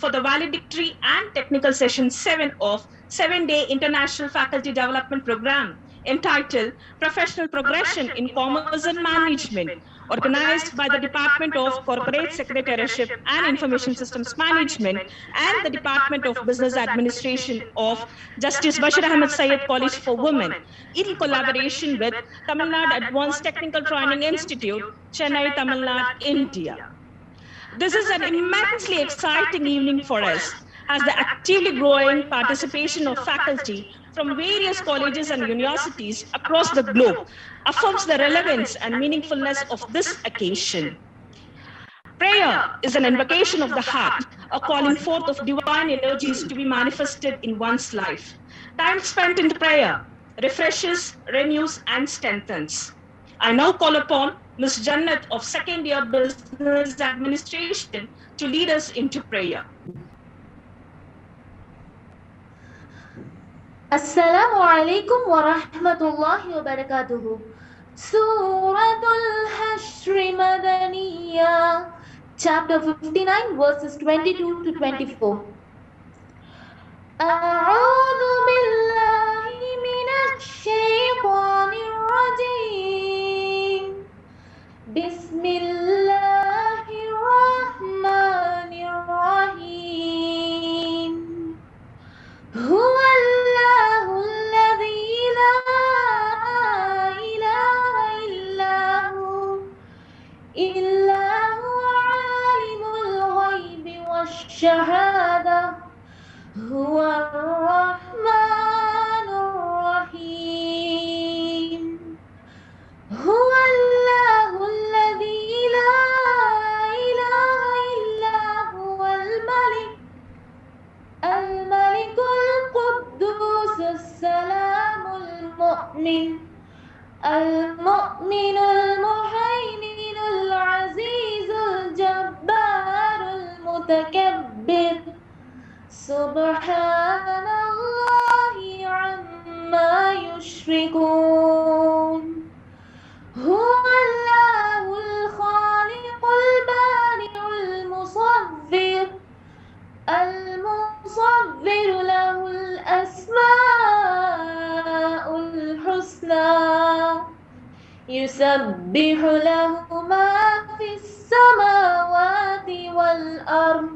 for the valedictory and technical session 7 of 7-day International Faculty Development Program entitled Professional Progression in Commerce and Management, organized by the Department of Corporate Secretaryship and Information Systems Management and the Department of Business Administration of Justice Bashir Ahmed Syed College for Women, in collaboration with Tamil Nadu Advanced Technical Training Institute, Chennai, Tamil Nadu, India. This is an immensely exciting evening for us, as the actively growing participation of faculty from various colleges and universities across the globe affirms the relevance and meaningfulness of this occasion. Prayer is an invocation of the heart, a calling forth of divine energies to be manifested in one's life. Time spent in prayer refreshes, renews, and strengthens. I now call upon Ms. Jannat of second year Business Administration to lead us into prayer. Assalamu alaikum wa rahmatullahi wa barakatuhu. Suratul Hashr Madaniya, chapter 59, verses 22 to 24. A'udhu billahi minash shaytanir rajim. Bismillahir rahmanir rahim. Huwa Allahu alladhi la ilaha illa huwa alimul ghaibi wash-shahada. Huwa ar-Rahmanur Rahim. Huwa Allahu alladhi la ilaha illa huwa al-Malik al-Quddus as-Salam al-Mu'min al-Mu'min al-Muhaymin al-Aziz al-Jabbar al-Mutakabbir. Subhanallahi amma yushrikun. Huwa Allahu al-Khaliq al-Bari' al-Musawwir. المصور له الأسماء الحسنى يسبح له ما في السماوات والأرض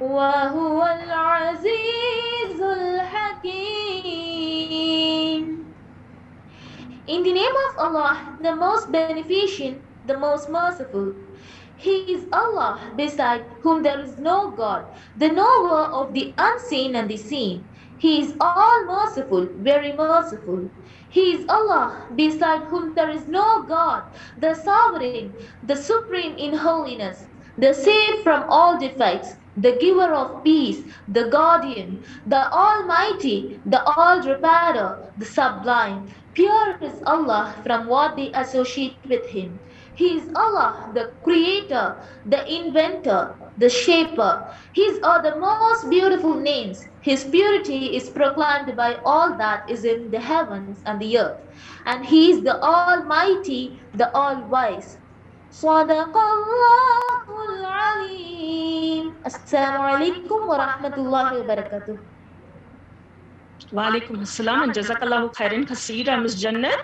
وهو العزيز الحكيم. In the name of Allah, the most beneficent, the most merciful. He is Allah, beside whom there is no God, the knower of the unseen and the seen. He is all merciful, very merciful. He is Allah, beside whom there is no God, the sovereign, the supreme in holiness, the saved from all defects, the giver of peace, the guardian, the almighty, the all-repairer, the sublime. Pure is Allah from what they associate with Him. He is Allah, the creator, the inventor, the shaper. His are the most beautiful names. His purity is proclaimed by all that is in the heavens and the earth. And He is the Almighty, the All-Wise. Sadaqallahul Alim. Assalamu alaikum wa rahmatullahi wa barakatuh. Wa alaikum assalam and jazakallahu khairan kaseera, Ms. Jannat.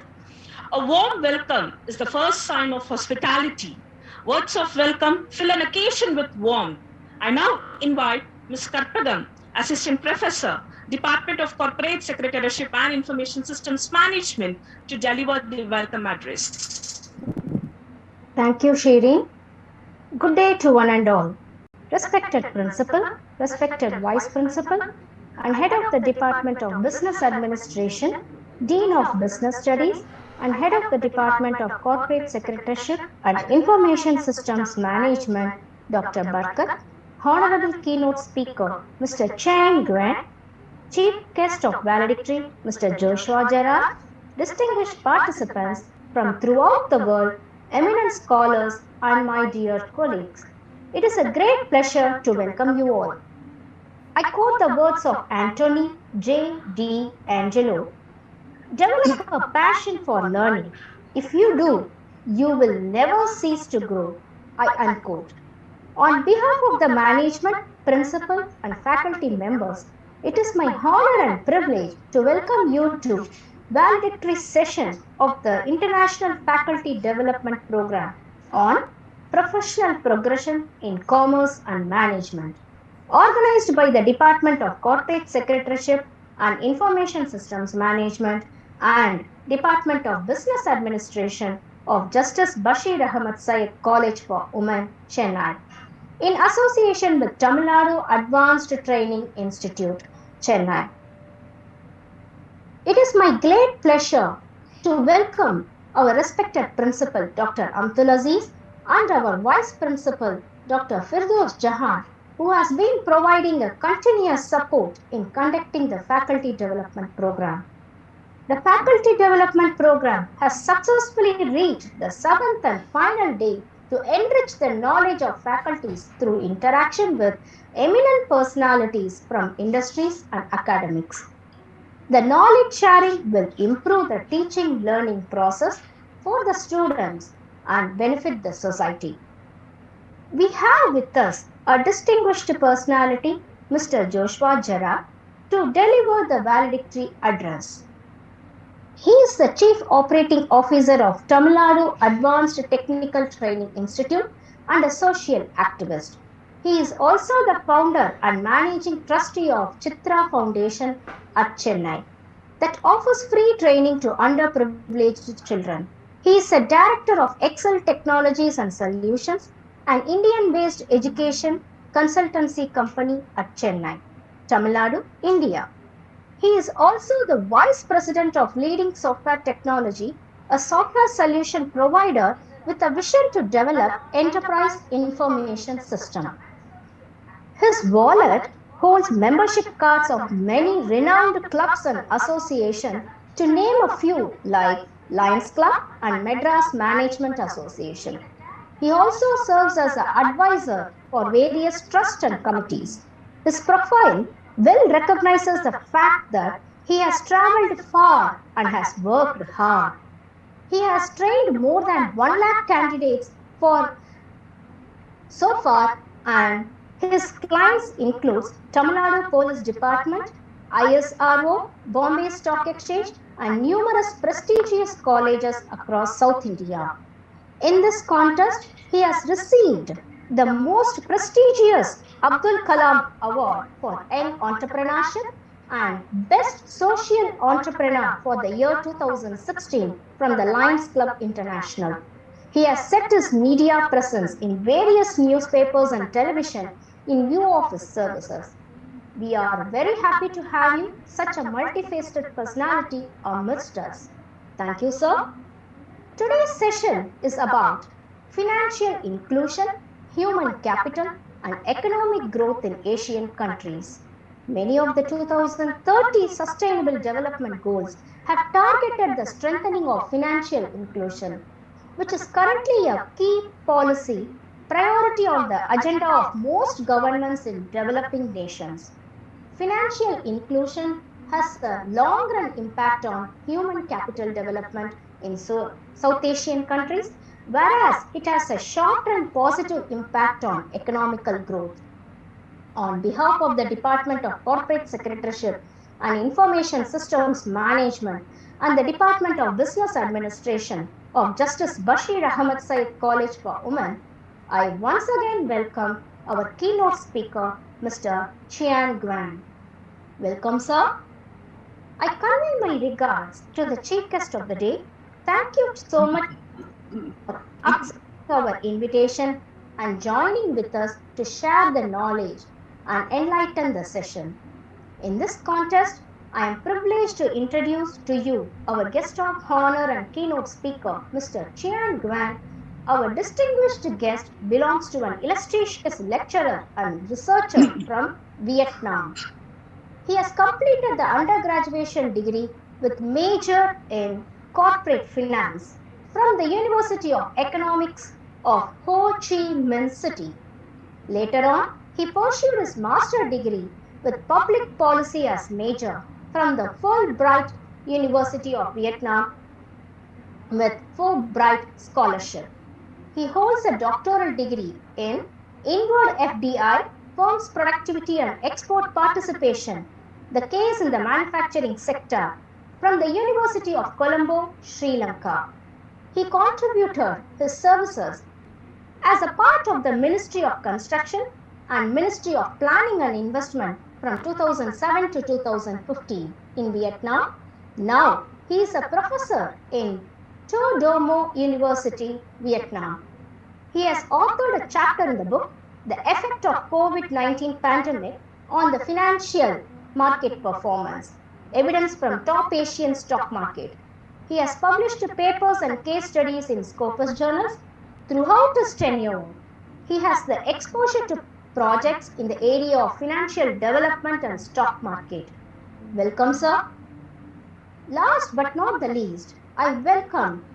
A warm welcome is the first sign of hospitality. Words of welcome fill an occasion with warmth. I now invite Ms. Karpadam, Assistant Professor, Department of Corporate Secretaryship and Information Systems Management, to deliver the welcome address. Thank you, Shireen. Good day to one and all. Respected Principal, respected Vice Principal, and Head of the Department of Business Administration, Dean of Business Studies, and Head of the Department of Corporate Secretaryship and Information Systems Management, Dr. Barkat, Honorable Keynote Speaker, Mr. Chang Grant, Chief Guest of Valedictory, Mr. Joshua Gerard, distinguished participants from throughout the world, eminent scholars, and my dear colleagues. It is a great pleasure to welcome you all. I quote the words of Anthony J. D. Angelo. Develop a passion for learning. If you do, you will never cease to grow. I unquote. On behalf of the management, principal, and faculty members, it is my honor and privilege to welcome you to valedictory session of the International Faculty Development Program on Professional Progression in Commerce and Management, organized by the Department of Corporate Secretaryship and Information Systems Management and Department of Business Administration of Justice Bashir Ahmad Syed College for Women, Chennai, in association with Tamil Nadu Advanced Training Institute, Chennai. It is my great pleasure to welcome our respected principal, Dr. Amtul Aziz, and our vice principal, Dr. Firdaus Jahan, who has been providing a continuous support in conducting the faculty development program. The faculty development program has successfully reached the 7th and final day to enrich the knowledge of faculties through interaction with eminent personalities from industries and academics. The knowledge sharing will improve the teaching learning process for the students and benefit the society. We have with us a distinguished personality, Mr. Joshua Gerard, to deliver the valedictory address. He is the Chief Operating Officer of Tamil Nadu Advanced Technical Training Institute and a social activist. He is also the founder and managing trustee of Chitra Foundation at Chennai that offers free training to underprivileged children. He is a director of Excel Technologies and Solutions, an Indian-based education consultancy company at Chennai, Tamil Nadu, India. He is also the Vice President of Leading Software Technology, a software solution provider with a vision to develop enterprise information system. His wallet holds membership cards of many renowned clubs and associations, to name a few like Lions Club and Madras Management Association. He also serves as an advisor for various trusts and committees. His profile well recognizes the fact that he has traveled far and has worked hard. He has trained more than 1 lakh candidates so far, and his clients includes Tamil Nadu Police Department, ISRO, Bombay Stock Exchange, and numerous prestigious colleges across South India. In this contest, he has received the most prestigious Abdul Kalam Award for Young Entrepreneurship and Best Social Entrepreneur for the year 2016 from the Lions Club International. He has set his media presence in various newspapers and television in view of his services. We are very happy to have you, such a multifaceted personality, amidst us. Thank you, sir. Today's session is about financial inclusion, human capital, and economic growth in Asian countries. Many of the 2030 Sustainable Development Goals have targeted the strengthening of financial inclusion, which is currently a key policy priority on the agenda of most governments in developing nations. Financial inclusion has a long-run impact on human capital development in South Asian countries, whereas it has a short-run positive impact on economical growth. On behalf of the Department of Corporate Secretaryship and Information Systems Management and the Department of Business Administration of Justice Bashir Ahmad Syed College for Women, I once again welcome our keynote speaker, Mr. Chian Guan. Welcome, sir. I convey my regards to the chief guest of the day. Thank you so much for accepting our invitation and joining with us to share the knowledge and enlighten the session. In this contest, I am privileged to introduce to you our guest of honor and keynote speaker, Mr. Chian Guan. Our distinguished guest belongs to an illustrious lecturer and researcher from Vietnam. He has completed the undergraduate degree with major in corporate finance from the University of Economics of Ho Chi Minh City. Later on, he pursued his master's degree with public policy as major from the Fulbright University of Vietnam with Fulbright Scholarship. He holds a doctoral degree in Inward FDI, firms' productivity and export participation, the case in the manufacturing sector, from the University of Colombo, Sri Lanka. He contributed his services as a part of the Ministry of Construction and Ministry of Planning and Investment from 2007 to 2015 in Vietnam. Now he is a professor in Tu Do Mo University, Vietnam. He has authored a chapter in the book, The Effect of COVID-19 Pandemic on the Financial Market Performance, Evidence from Top Asian Stock Market. He has published papers and case studies in Scopus journals throughout his tenure. He has the exposure to projects in the area of financial development and stock market. Welcome, sir. Last but not the least, I welcome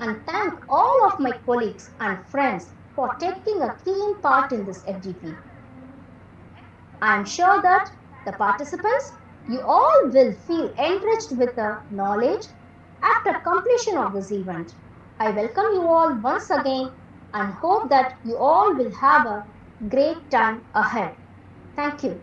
and thank all of my colleagues and friends for taking a keen part in this FDP. I am sure that the participants, you all will feel enriched with the knowledge after completion of this event. I welcome you all once again and hope that you all will have a great time ahead. Thank you.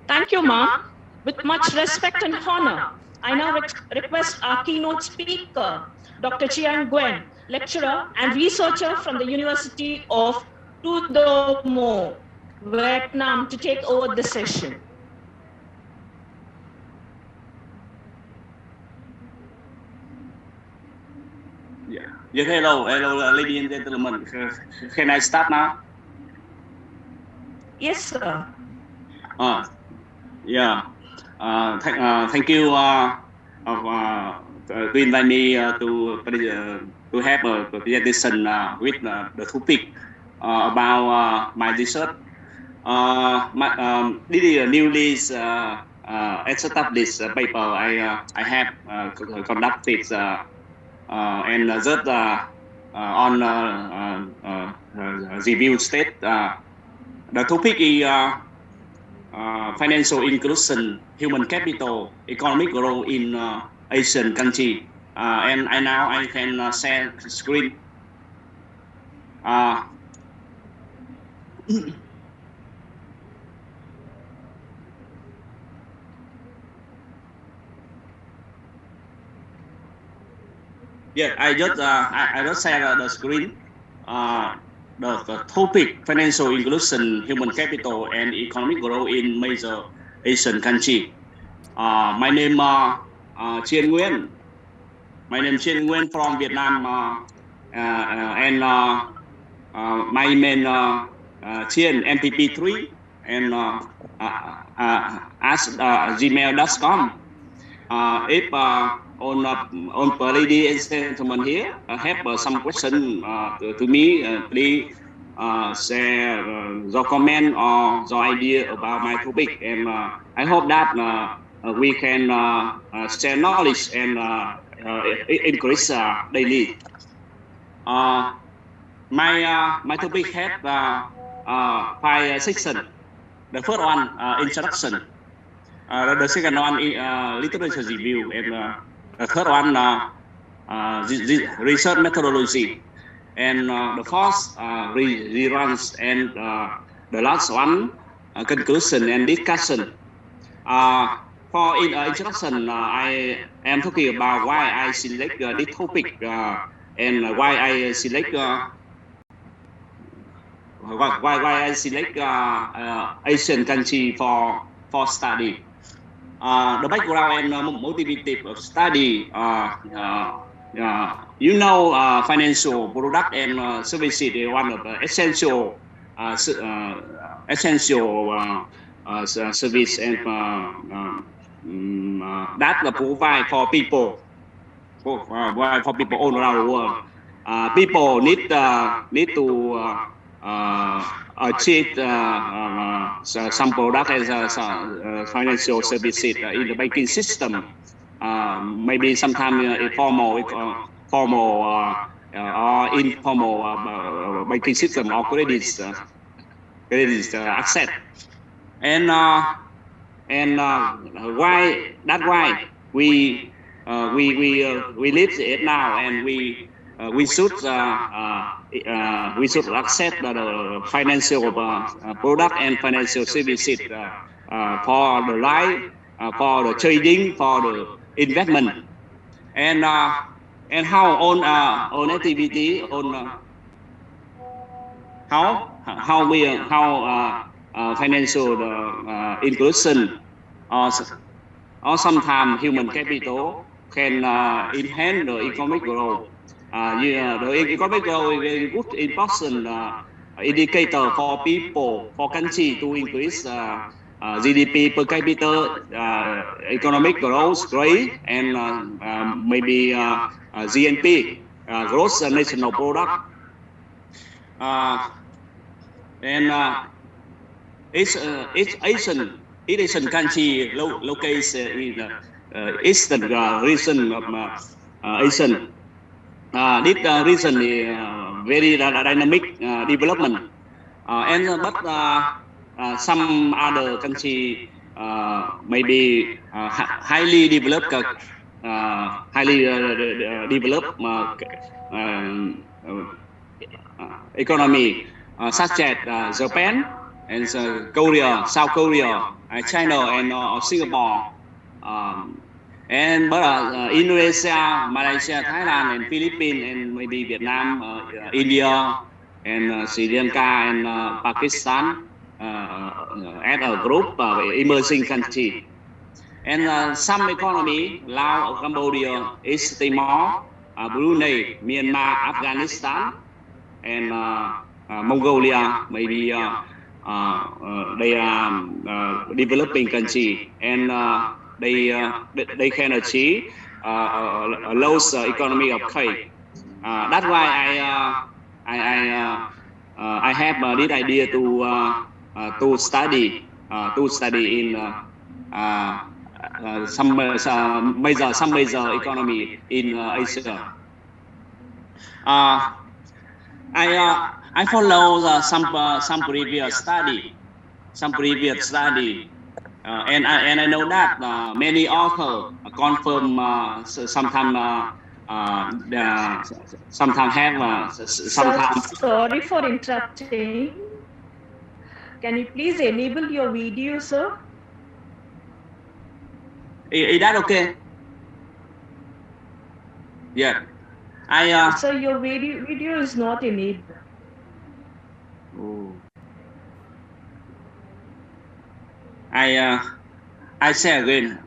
Thank you, ma'am. With much respect and honor, I now request our keynote speaker, Dr. Chiang Nguyen, lecturer and researcher from the University of Tu Do Mo, Vietnam, to take over the session. Yes, hello, ladies and gentlemen. Can I start now? Yes, sir. Yeah. Thank you to invite me to have a presentation with the topic about my research. This is a newly established paper I have conducted and just on review state. The topic is financial inclusion, human capital, economic growth in Asian country. And now I can share screen. Yeah, I just share the screen. The topic financial inclusion, human capital, and economic growth in major Asian country. My name Chiang Nguyen. My name Chiang Nguyen from Vietnam, and my main Chiang MPP3 and ask gmail.com. If on ladies and gentlemen here have some question to me, please share your comment or your idea about my topic, and I hope that we can share knowledge and increase daily. My topic has 5 sections. The first one, introduction. The second one is literature review, and the third one, research methodology, and the fourth, reruns, and the last one, conclusion and discussion. For introduction, I am talking about why I select this topic and why I select Asian country for study. The background and motivative of study. Financial product and services is one of the essential service and that provide for people all around the world. People need to achieve some product as financial services in the banking system. Maybe sometimes formal or informal banking system or credit access. And why we live it now, and we we should accept the financial product and financial services for the life, for the trading, for the investment, and how on activity on how financial inclusion or sometimes human capital can enhance the economic growth. The economic growth is a good important indicator for people, for country to increase GDP per capita, economic growth rate, and maybe GNP, gross national product. And each Asian country located in eastern region of Asian. This region is very dynamic development, but some other country maybe highly developed economy, such as Japan and Korea, South Korea, China, and Singapore. But Indonesia, Malaysia, Thailand, and Philippines, and maybe Vietnam, India, and Sri Lanka, and Pakistan as a group of emerging countries. And some economy, Laos, Cambodia, East Timor, Brunei, Myanmar, Afghanistan, and Mongolia, maybe they are developing country, and they can achieve a low economy of cake. That's why I have this idea to study in some major economy in Asia. I follow some previous study, and I know that many authors confirm sometimes have sometimes. Sorry for interrupting. Can you please enable your video, sir? Is that okay? Yeah. So your video is not enabled. Oh. I say again.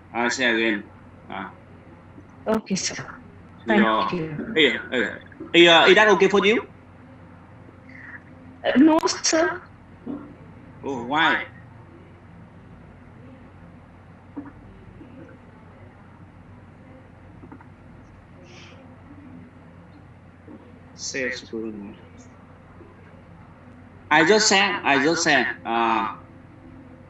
Okay, sir. Thank you. Is that okay for you? No, sir. Oh, why? I just said.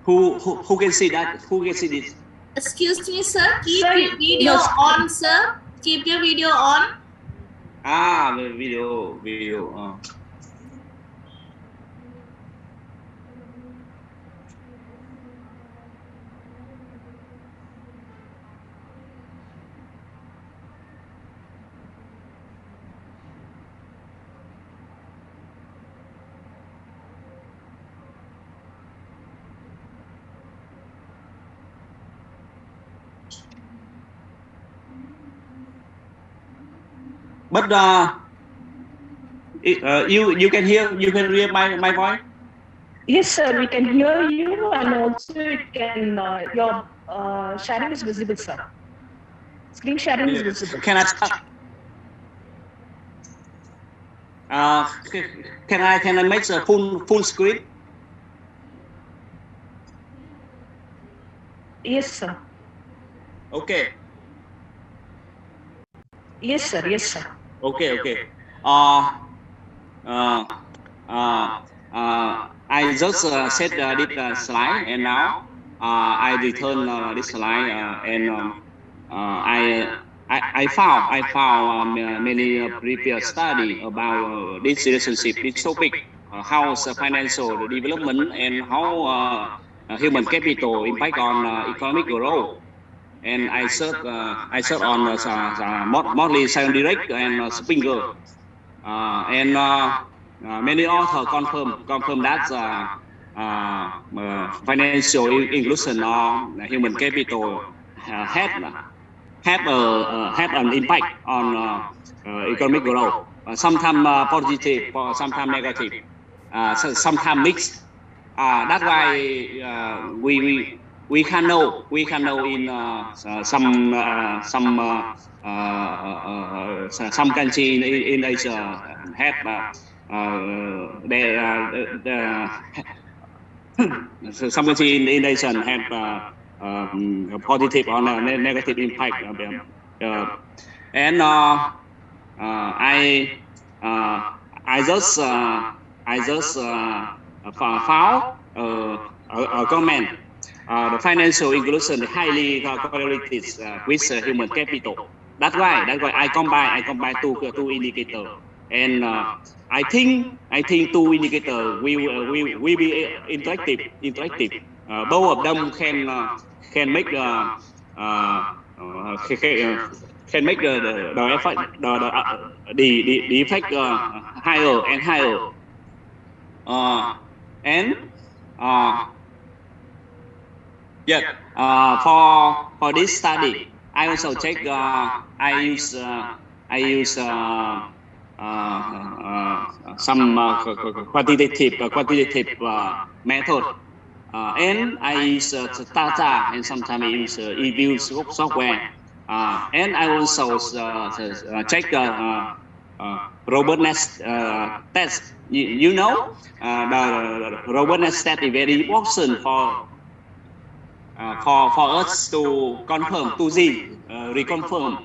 Who can see that? Who can see this? Excuse me, sir. Keep your video on, sir. Keep your video on. The video. But you can hear my voice. Yes, sir. We can hear you, and also it can your sharing is visible, sir. Screen sharing is visible. Can I start? Can I make a full screen? Yes, sir. Okay. Yes, sir. Yes, sir. Okay. I just set this slide, and now I return this slide, and I found many previous study about this relationship, this topic, how financial development and how human capital impact on economic growth. and I serve on mostly Simon Direct and Springer, and many authors confirm that financial inclusion or human capital have an impact on economic growth. Sometimes positive, sometimes negative, sometimes mixed. That's why we can know in some country in Asia have some country in Asia have positive or negative impact, and I just found a comment. The financial inclusion highly correlated with human capital. That's why I combine two indicators, and I think two indicators will be interactive. Both of them can make the effect the effect higher and higher, and yeah, for this study I also check I use some quantitative method, and I use data, and sometimes I use review software, and I also check robustness test. You know, the robustness test is very important for us to confirm, to reconfirm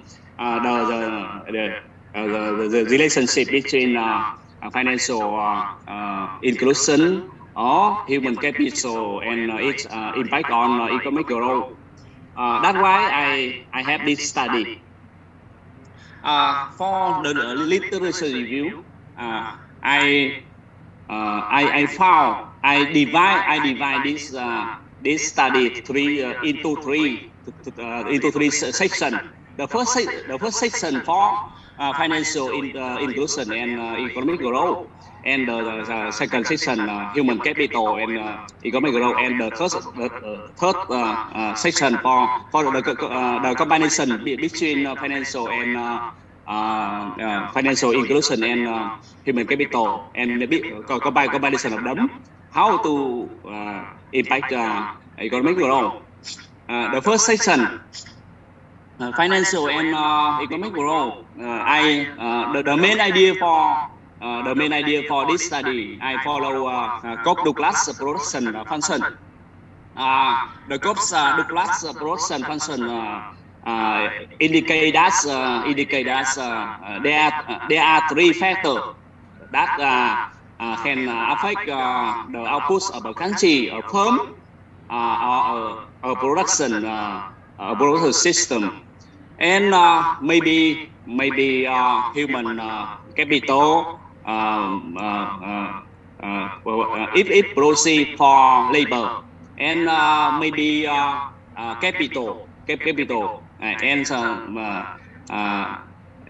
the relationship between financial inclusion or human capital and its impact on economic growth. That's why I have this study. For the literature review, I divide this study into three sections. The first section for financial inclusion and economic growth, and the second section human capital and economic growth, and the third section for the combination between financial and financial inclusion and human capital, and the combination of them, how to impact economic growth. The first section, financial and economic growth. The main idea for this study, I follow Cobb-Douglas production function. The Cobb-Douglas production function indicate that there are three factors that can affect the output of a country, a firm, or a production system, and maybe human capital if it proceed for labor, and maybe capital, and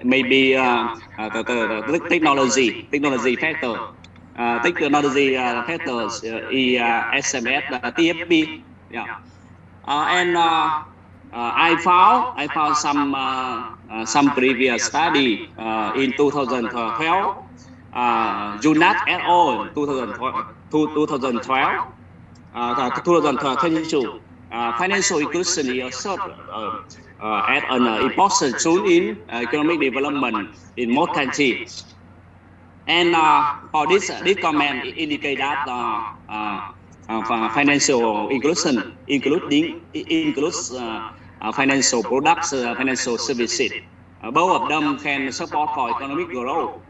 maybe the technology factor. Technology factors, SMS, TFP, yeah. And I found some previous study in 2012, Junat et al. 2022. Financial inclusion is served as an important tool in economic development in most countries. And for this comment indicate that financial inclusion includes financial products, financial services. Both of them can support for economic growth,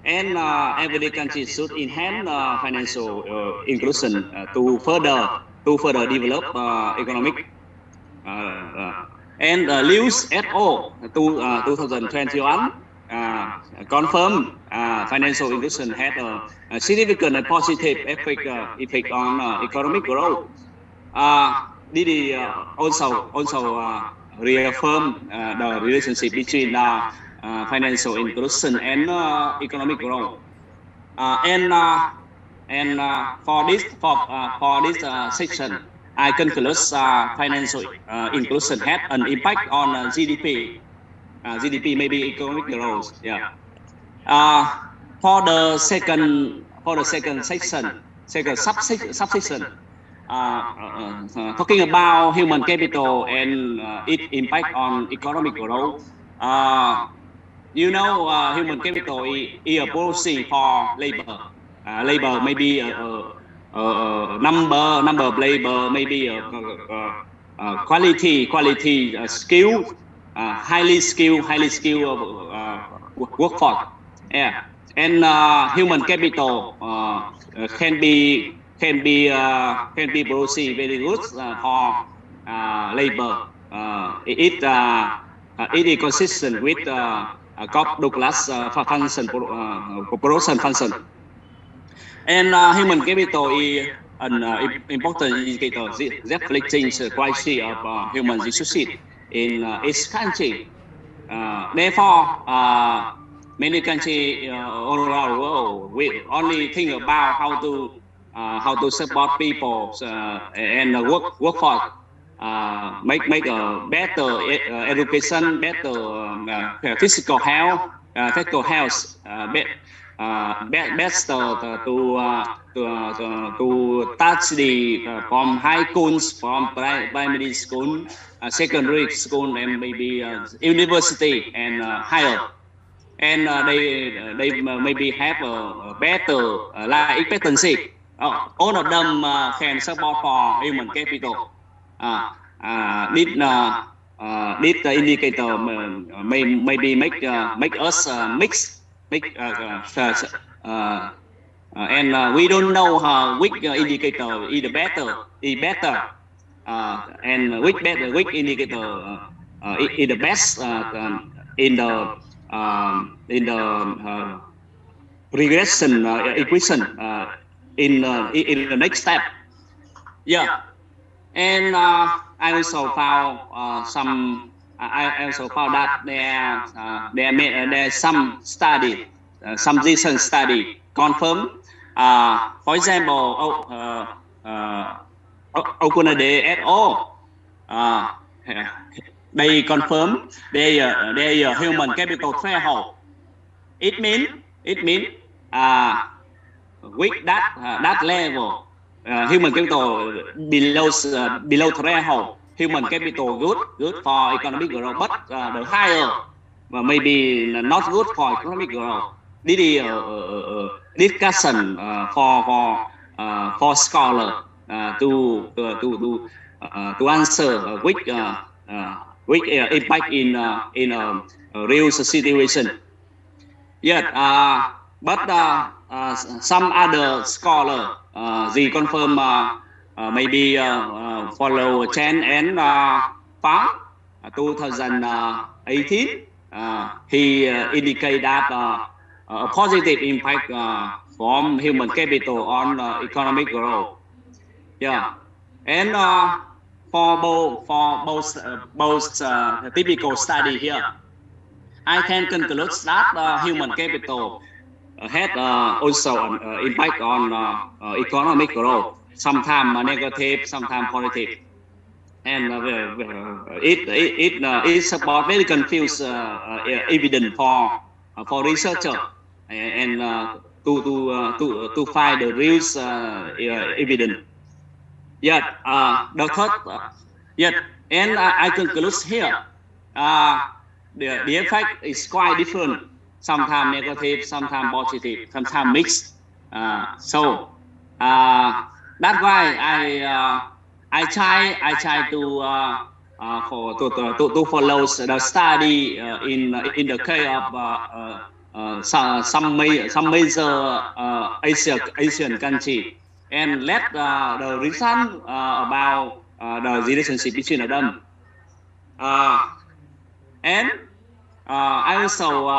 and every country should enhance financial inclusion to further develop economic. And Lewis et al. 2021 confirmed financial inclusion had a significant and positive effect on economic growth. Didi also reaffirm the relationship between financial inclusion and economic growth. And for this section, I conclude financial inclusion had an impact on GDP. GDP maybe economic growth. Yeah. For the second section, second subsection, talking about human capital and its impact on economic growth. You know, human capital is a policy for labor. Labor maybe number of labor, maybe quality skill, highly skilled workforce. Yeah, and human capital can be policy very good for labor. It is consistent with Douglas function, production function. And human capital is an important indicator reflecting the quality of human resources in each country. Therefore, many countries all around the world we only think about how to support people and workforce, make a better education, better physical health, best to touch the from high schools, from primary school, secondary school, and maybe university and higher. And they maybe have a better life expectancy. All of them can support for human capital. This indicator maybe make us mix. And we don't know which indicator is better, and which indicator is the best in the regression equation in the next step. Yeah, and I also found I also found that there's some study, some recent study confirm. For example, Okunade et al. They confirm their human capital threshold. It means with that level, human capital below threshold, human capital good for economic growth, but the higher maybe not good for economic growth. This is discussion for scholar to answer which impact in a real situation. Yet, but some other scholar they confirm maybe follow Chen and Pham 2018. He indicated that a positive impact from human capital on economic growth. Yeah, and for both typical study here, I can conclude that human capital had also an impact on economic growth, sometimes negative, sometimes positive, and it support very confused evidence for researcher and to find the real evidence. Yet the third, and I conclude here, the effect is quite different. Sometimes negative, sometimes positive, sometimes mixed. So that's why I try to follow the study in the case of some major Asian country, and let the result about the relationship between them. And I also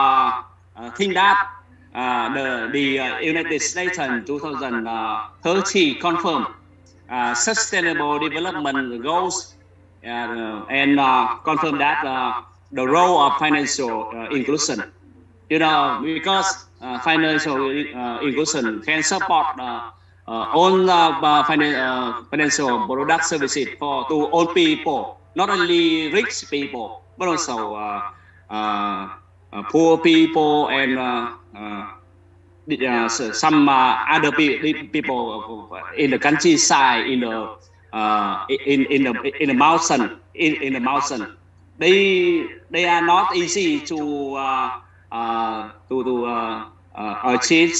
think that the United States in 2030 confirmed Sustainable Development Goals and confirm that the role of financial inclusion. Because financial inclusion can support all financial product services to all people, not only rich people, but also poor people and some other people in the countryside, in the mountain, in the mountain. They are not easy to achieve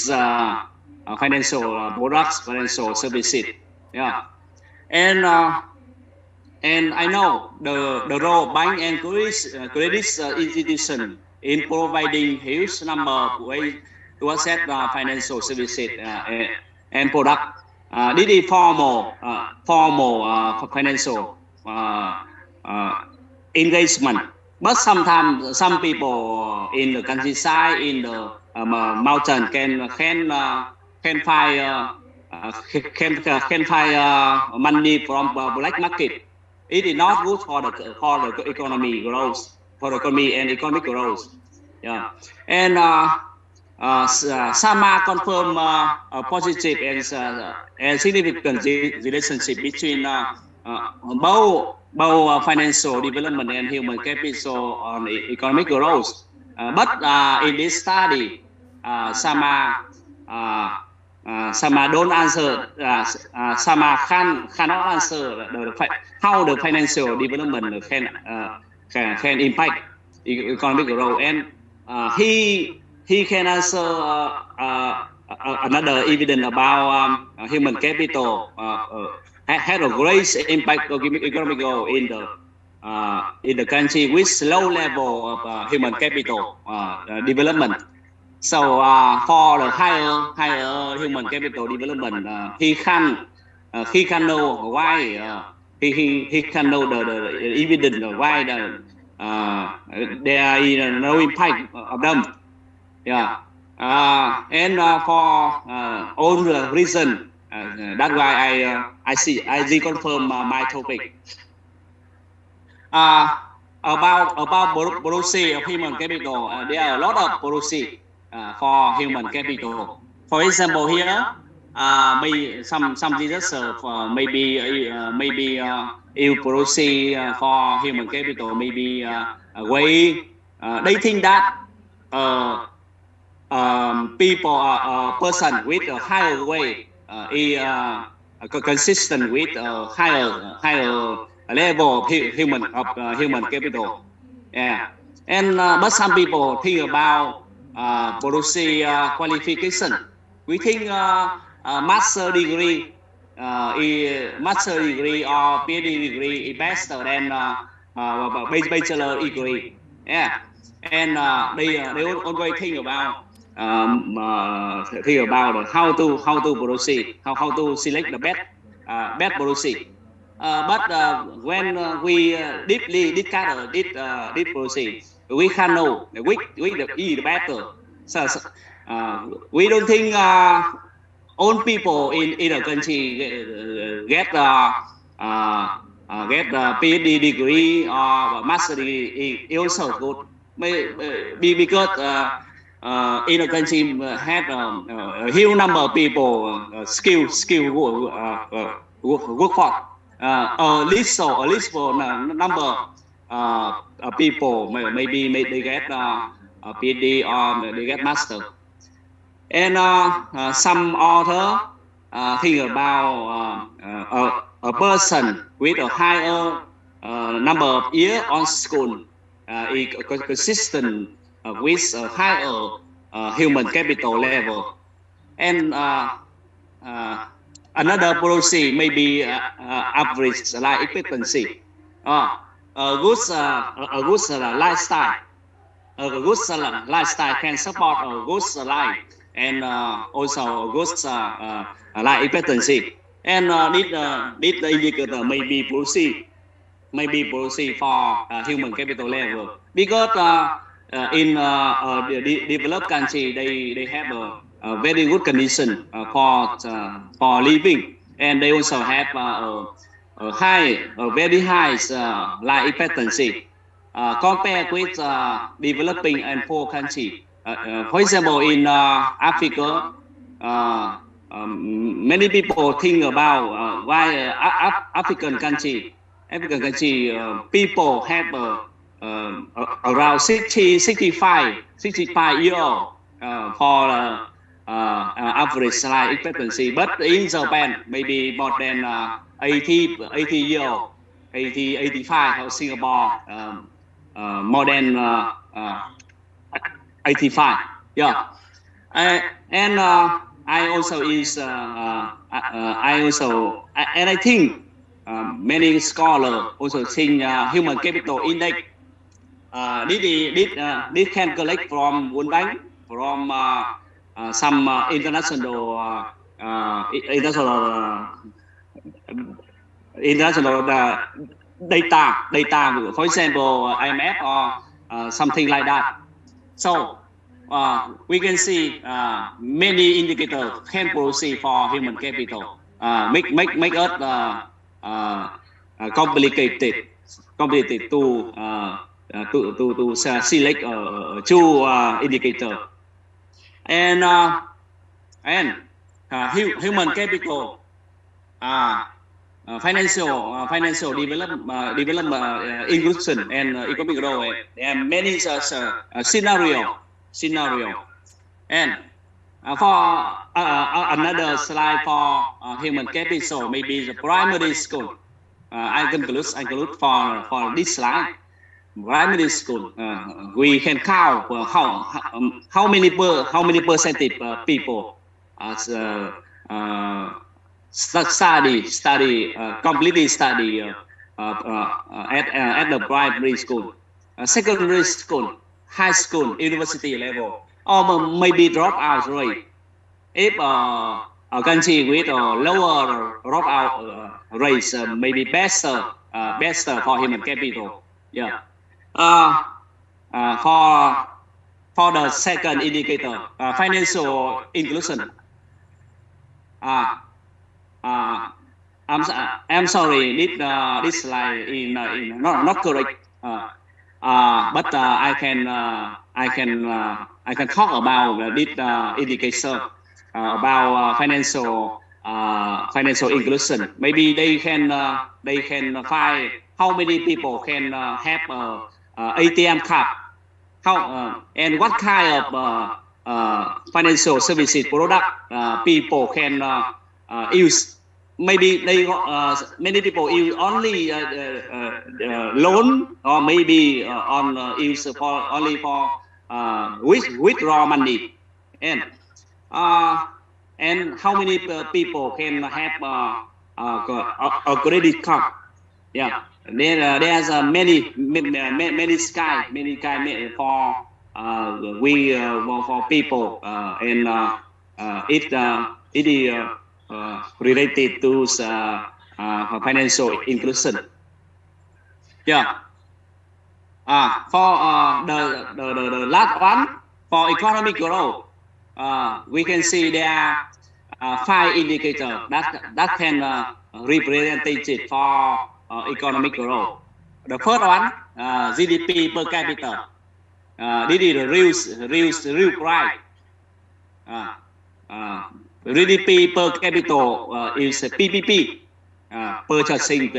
financial products, financial services. Yeah, and I know the role of bank and credit institution in providing huge number of ways to access financial services and product. This is formal financial engagement. But sometimes some people in the countryside, in the mountain, can find money from black market. It is not good for the economy growth, for the economy and economic growth. Yeah, and Sama confirm a positive and significant relationship between both financial development and human capital on economic growth. But in this study, Sama don't answer. Sama cannot answer how the financial development can impact economic growth, and he can answer another evidence about human capital had a great impact on economic growth in the country with low level of human capital development. So for the higher human capital development, he can know why he can know the evidence why there is no impact of them. Yeah, and for all the reason, that's why I reconfirm my topic. About policy of human capital, there are a lot of policy for human capital. For example, here, some researchers maybe EU policy for human capital maybe a way they think that people person with a higher weight is consistent with a higher level of human capital. Yeah, and but some people think about policy qualification. We think master degree or PhD degree is better than bachelor degree. Yeah, and they always think about how to proceed, how to select the best policy. But when we deeply discuss this policy, we can know which is better. So we don't think all people in a country get a PhD degree or master degree is also good. Because in a country have a huge number of people skilled workforce. A little number of people maybe they get a PhD or they get master. And some author think about a person with a higher number of years on school is consistent with a higher human capital level. And another policy may be average life expectancy. A good lifestyle. A good lifestyle can support a good life and also a good life expectancy. And this indicator may be policy for human capital level, because in the developed country they have a very good condition for living, and they also have very high life expectancy compared with developing and poor country. For example, in Africa, many people think about why African country people have around 65 years old for average life expectancy, but in Japan maybe more than 80 years old, 85, or Singapore more than 85. Yeah, and I also and I think many scholars also think human capital index this can collect from World Bank, from some international data, for example, IMF or something like that. So we can see many indicators can proceed for human capital, make us complicated to select two indicator, and human capital, financial development, inclusion, and economic growth. There are many scenario, and for another slide for human capital, maybe the primary school. I conclude for this slide. Primary school, we can count how many percentage people completely study at the primary school, secondary school, high school, university level, or maybe drop out rate. If a country with a lower dropout rates, maybe better for human capital. Yeah. For the second indicator, financial inclusion. I'm sorry, this slide is not correct. But I can talk about this indicator about financial inclusion. Maybe they can find how many people can have ATM card, and what kind of financial services product people can use. Maybe many people use only loan, or maybe use only for withdraw money, and how many people can have a credit card? Yeah. There's many kind for for people, and it is related to financial inclusion. Yeah. For the last one, for economic growth, we can see there are 5 indicators that can represent for economic growth. The first one, GDP per capita. This is the real price. GDP per capita is PPP, purchasing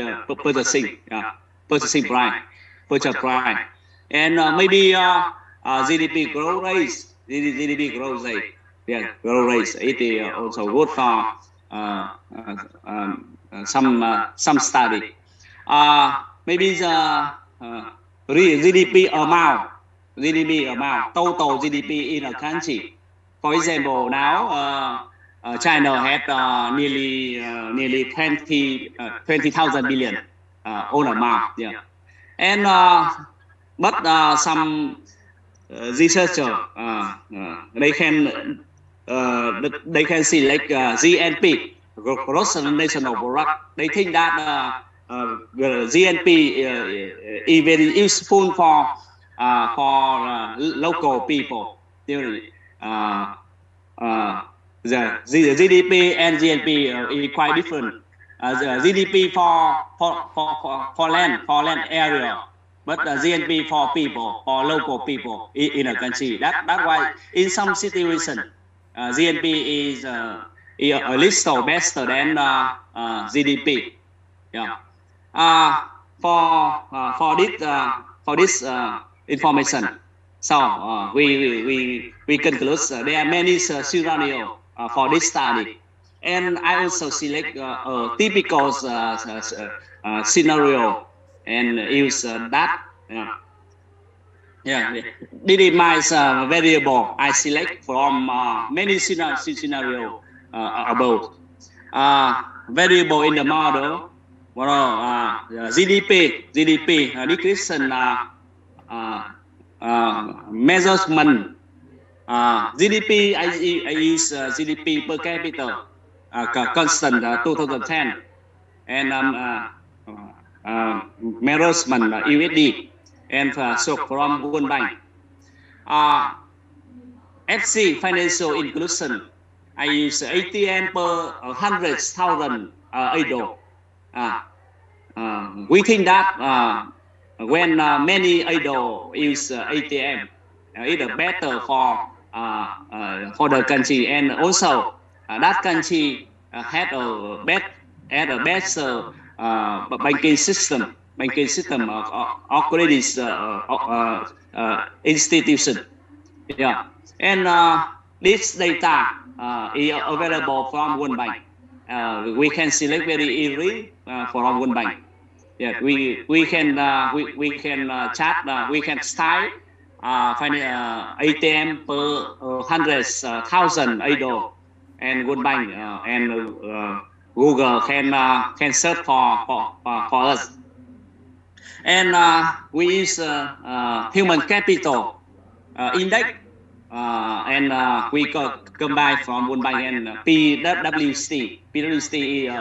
price, and maybe GDP growth rate. Yeah, growth rate. It is also good for some study. Maybe the GDP amount, total GDP in a country. For example, now China had nearly 20,000 billion own amount. Yeah, and but some researcher they can see like GNP, gross national product. They think that GNP is very useful for local people. The GDP and GNP is quite different. the GDP for land area, but GNP for people, for local people in a country. That's why in some situation GNP is a little better than GDP. Yeah. For this information, so we conclude there are many scenarios for this study, and I also select a typical scenario and use that. Determines variable I select from many scenario above. Variable in the model, GDP decreasing measurement. GDP is GDP per capita constant 2010, and measurement USD, and so from World Bank. FC financial inclusion, I use ATM per 100,000 idle. We think that when many idle use ATM, it's better for the country, and also that country had a better banking system of credit institution. Yeah, and this data is available from World Bank. We can select very easily from World Bank. Yeah, we can chat. We can type ATM per 100,000 idle, and World Bank and Google can search for us. And we use human capital index, and we combine from World Bank and PwC. PwC is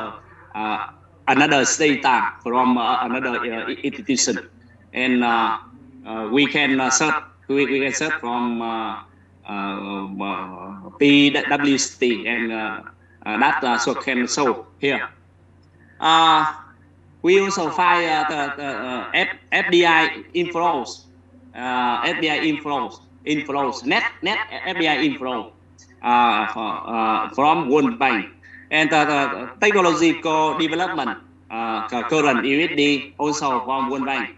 another data from another institution, and we can search. We can search from PwC, and that so can show here. We also find the FDI inflows, net FDI inflow from World Bank, and the technological development, current USD also from World Bank,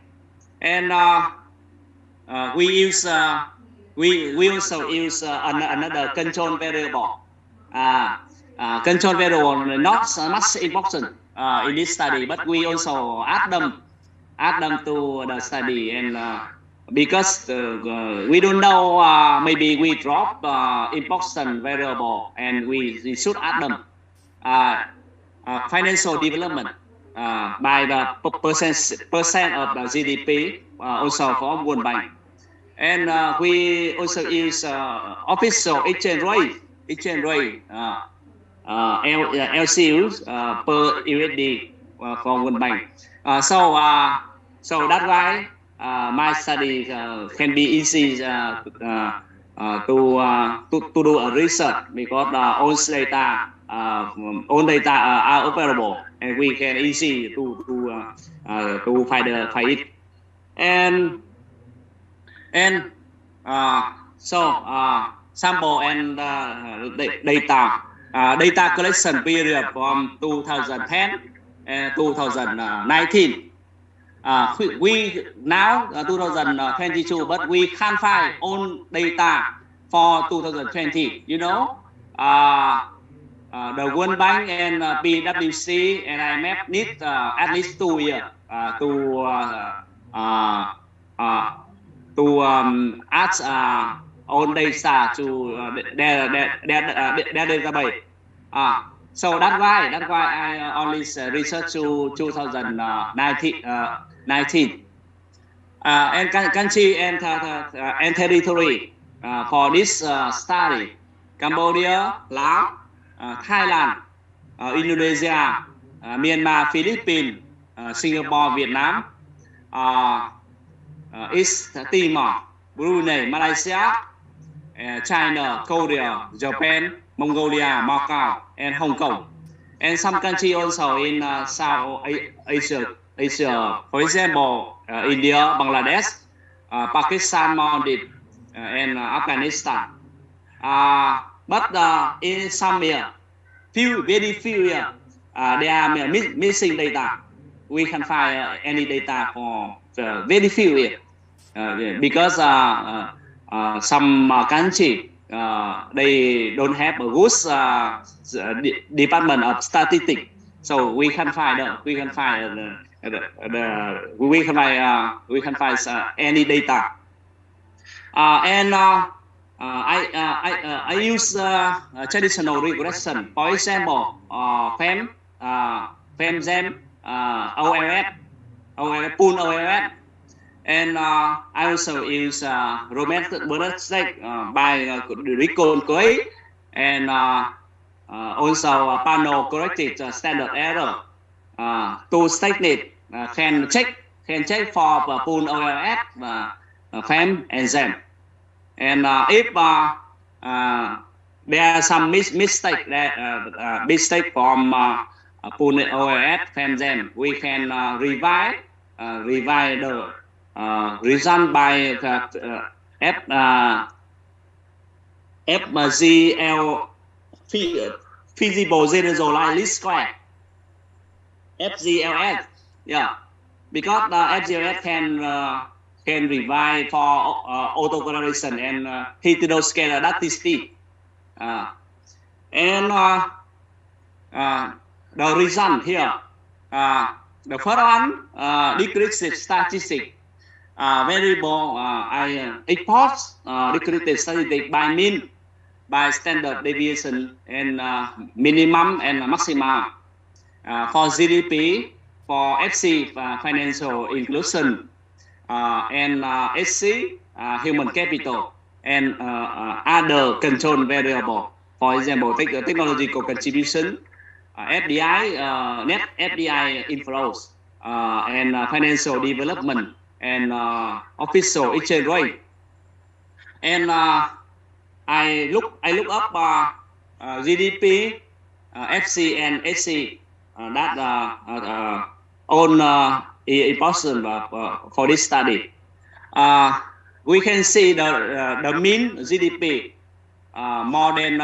and we also use another control variable. Control variable not much important in this study, but we also add them to the study, and because we don't know, maybe we drop important variable, and we should add them. Financial development by the percent of the GDP, also from World Bank, and we also use official exchange rate. LCUs per USD from World Bank. So that's why my study can be easy to do a research, because all data are available, and we can easy to find it. And sample and data. Data collection period from 2010 and 2019. We now 2022, but we can't find all data for 2020. You know, the World Bank and PwC and IMF need at least 2 years to add all data to their database. So that's why I only research to 2019, and country and territory for this study: Cambodia, Laos, Thailand, Indonesia, Myanmar, Philippines, Singapore, Vietnam, East Timor, Brunei, Malaysia, China, Korea, Japan, Mongolia, Macau, and Hong Kong. and some country also in South Asia, for example, India, Bangladesh, Pakistan, Maldives, and Afghanistan. But in some year, very few year, they are missing data. We can find any data for very few year, because some country they don't have a good department of statistics, so we can find any data. And I use traditional regression, for example, FEM, FEM, OLS, pool OLS, and I also use romantic by recon query, and also panel corrected standard error. To statement can check for pool OLS, FEM, and ZEM. And if there are some mistake from pool OLS, FEM, ZEM, we can revise the result by FGL feasible generalized least square, FGLS, yeah, because FGLS can revise for autocorrelation and heteroscalar statistic, and the result here, the first one, decreased statistic. Variable I export decreased statistic by mean, by standard deviation, and minimum and maximum for GDP, for FC financial inclusion, and SC human capital, and other control variable. For example, technological contribution, FDI, net FDI inflows, and financial development, and official exchange rate. And I look up GDP, FC, and SC that on important for this study. We can see the mean GDP more than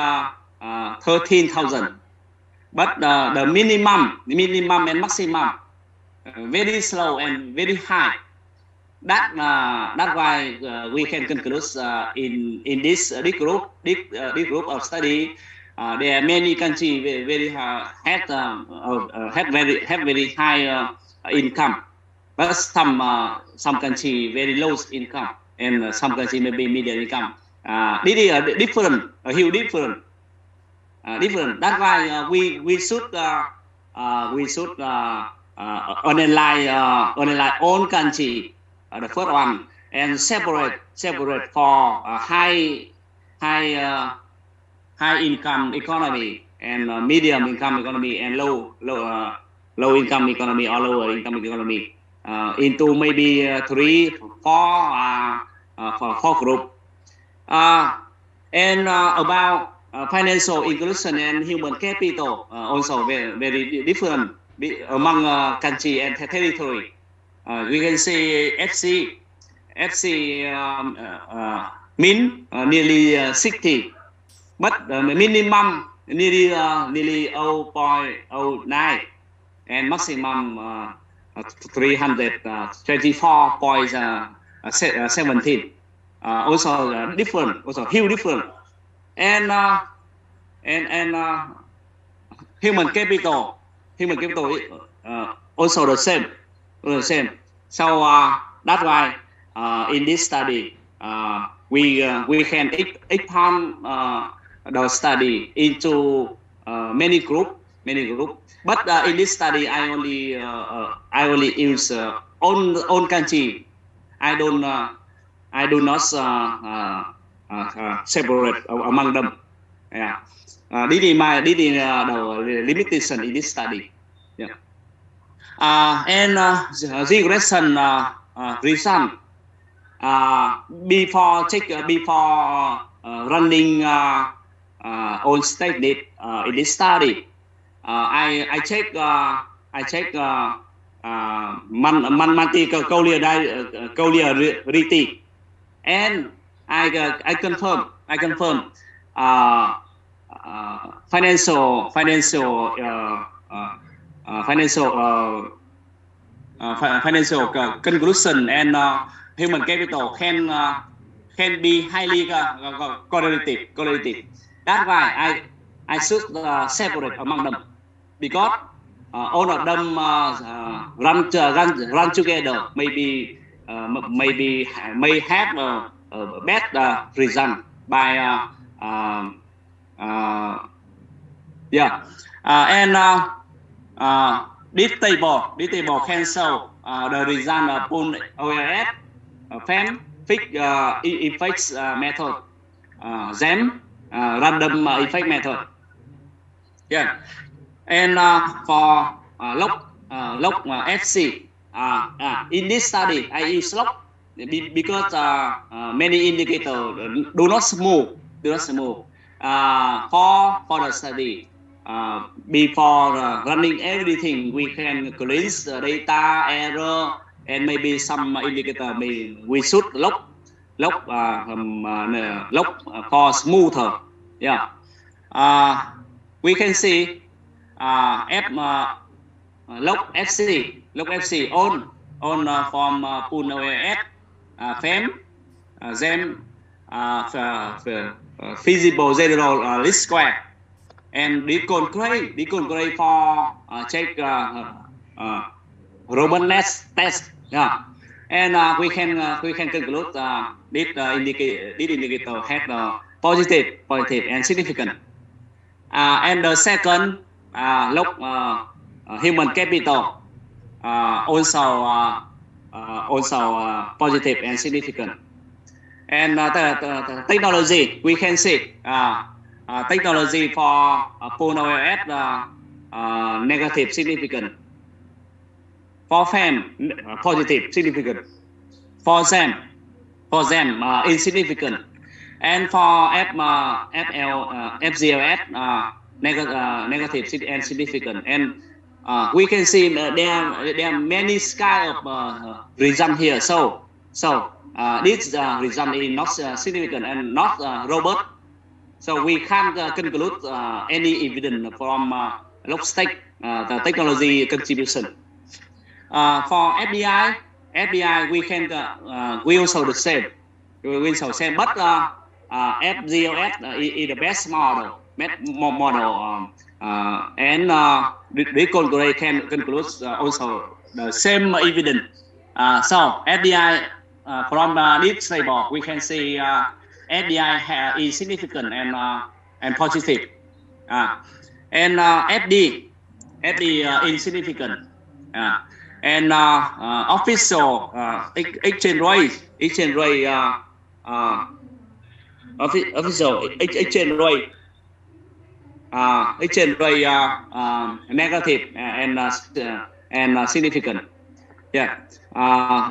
13,000, but the minimum and maximum very slow and very high. That's why we can conclude in this group of study, there are many countries very have very high income, but some country very low income, and some country maybe medium income. This is a huge difference. That's why we should analyze all country. The first one, and separate for high income economy, and medium income economy, and low income economy or lower income economy, into maybe 3, 4 group. And about financial inclusion and human capital, also very different among country and territory. We can say FC mean nearly 60, but minimum nearly 0.09, and maximum 324.17. Also different, also huge different, and human capital also the same. So that's why in this study we can expand the study into many group. But in this study, I only use own country. I do not separate among them. Yeah, this is the limitation in this study. Yeah. And regression result before running on statement in this study, I check monthly colliarity, and I confirm financial conclusion and human capital can be highly correlative. That's why I should separate among them, because all of them run together. Maybe may have a bad result by this table can show the result of pool OLS, FEM, fixed effects method, GEM, random effect method. Yeah, and for log FC, in this study I use log because many indicators do not smooth. For the study, before running everything, we can cleanse the data, error, and maybe some indicator we should log for smoother. Yeah, we can see log FC on from pool OLS, FEM, GEM, feasible general least square, and decongrade for check robustness test. Yeah, and we can conclude this indicator had positive and significant. And the second log human capital also positive and significant. And the technology, we can see technology for pool OLS negative significant, for FEM positive significant, for GEM insignificant, and for FGLS negative and significant. And we can see there are many kind of results here. So this result is not significant and not robust. So we can't conclude any evidence from log stack the technology contribution. For FDI, we also the same. But FGLS is the best model. And Decongrade can conclude also the same evidence. So FDI from this table, we can see FDI is significant and positive, and FD insignificant, and official exchange rate negative and significant. Yeah,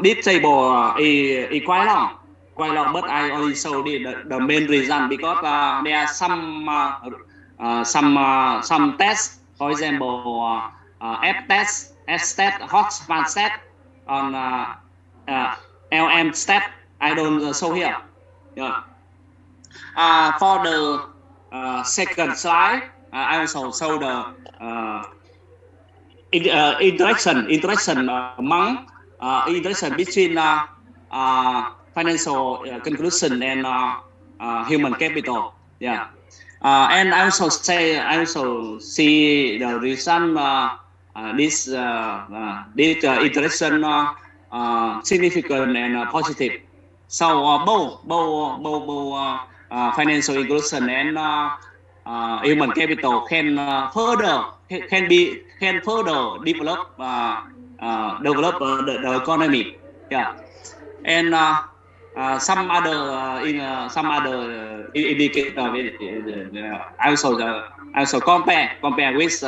this table is quite long, but I only show the main result, because there are some tests, for example, F test, S stat, hot span stat, on LM stat. I don't show here. Yeah. For the second slide, I also show the interaction among interaction between financial conclusion and human capital. Yeah, and I also see the result. This interaction significant and positive. So both financial inclusion and human capital can further develop the economy. Yeah, and some other indicator also compare with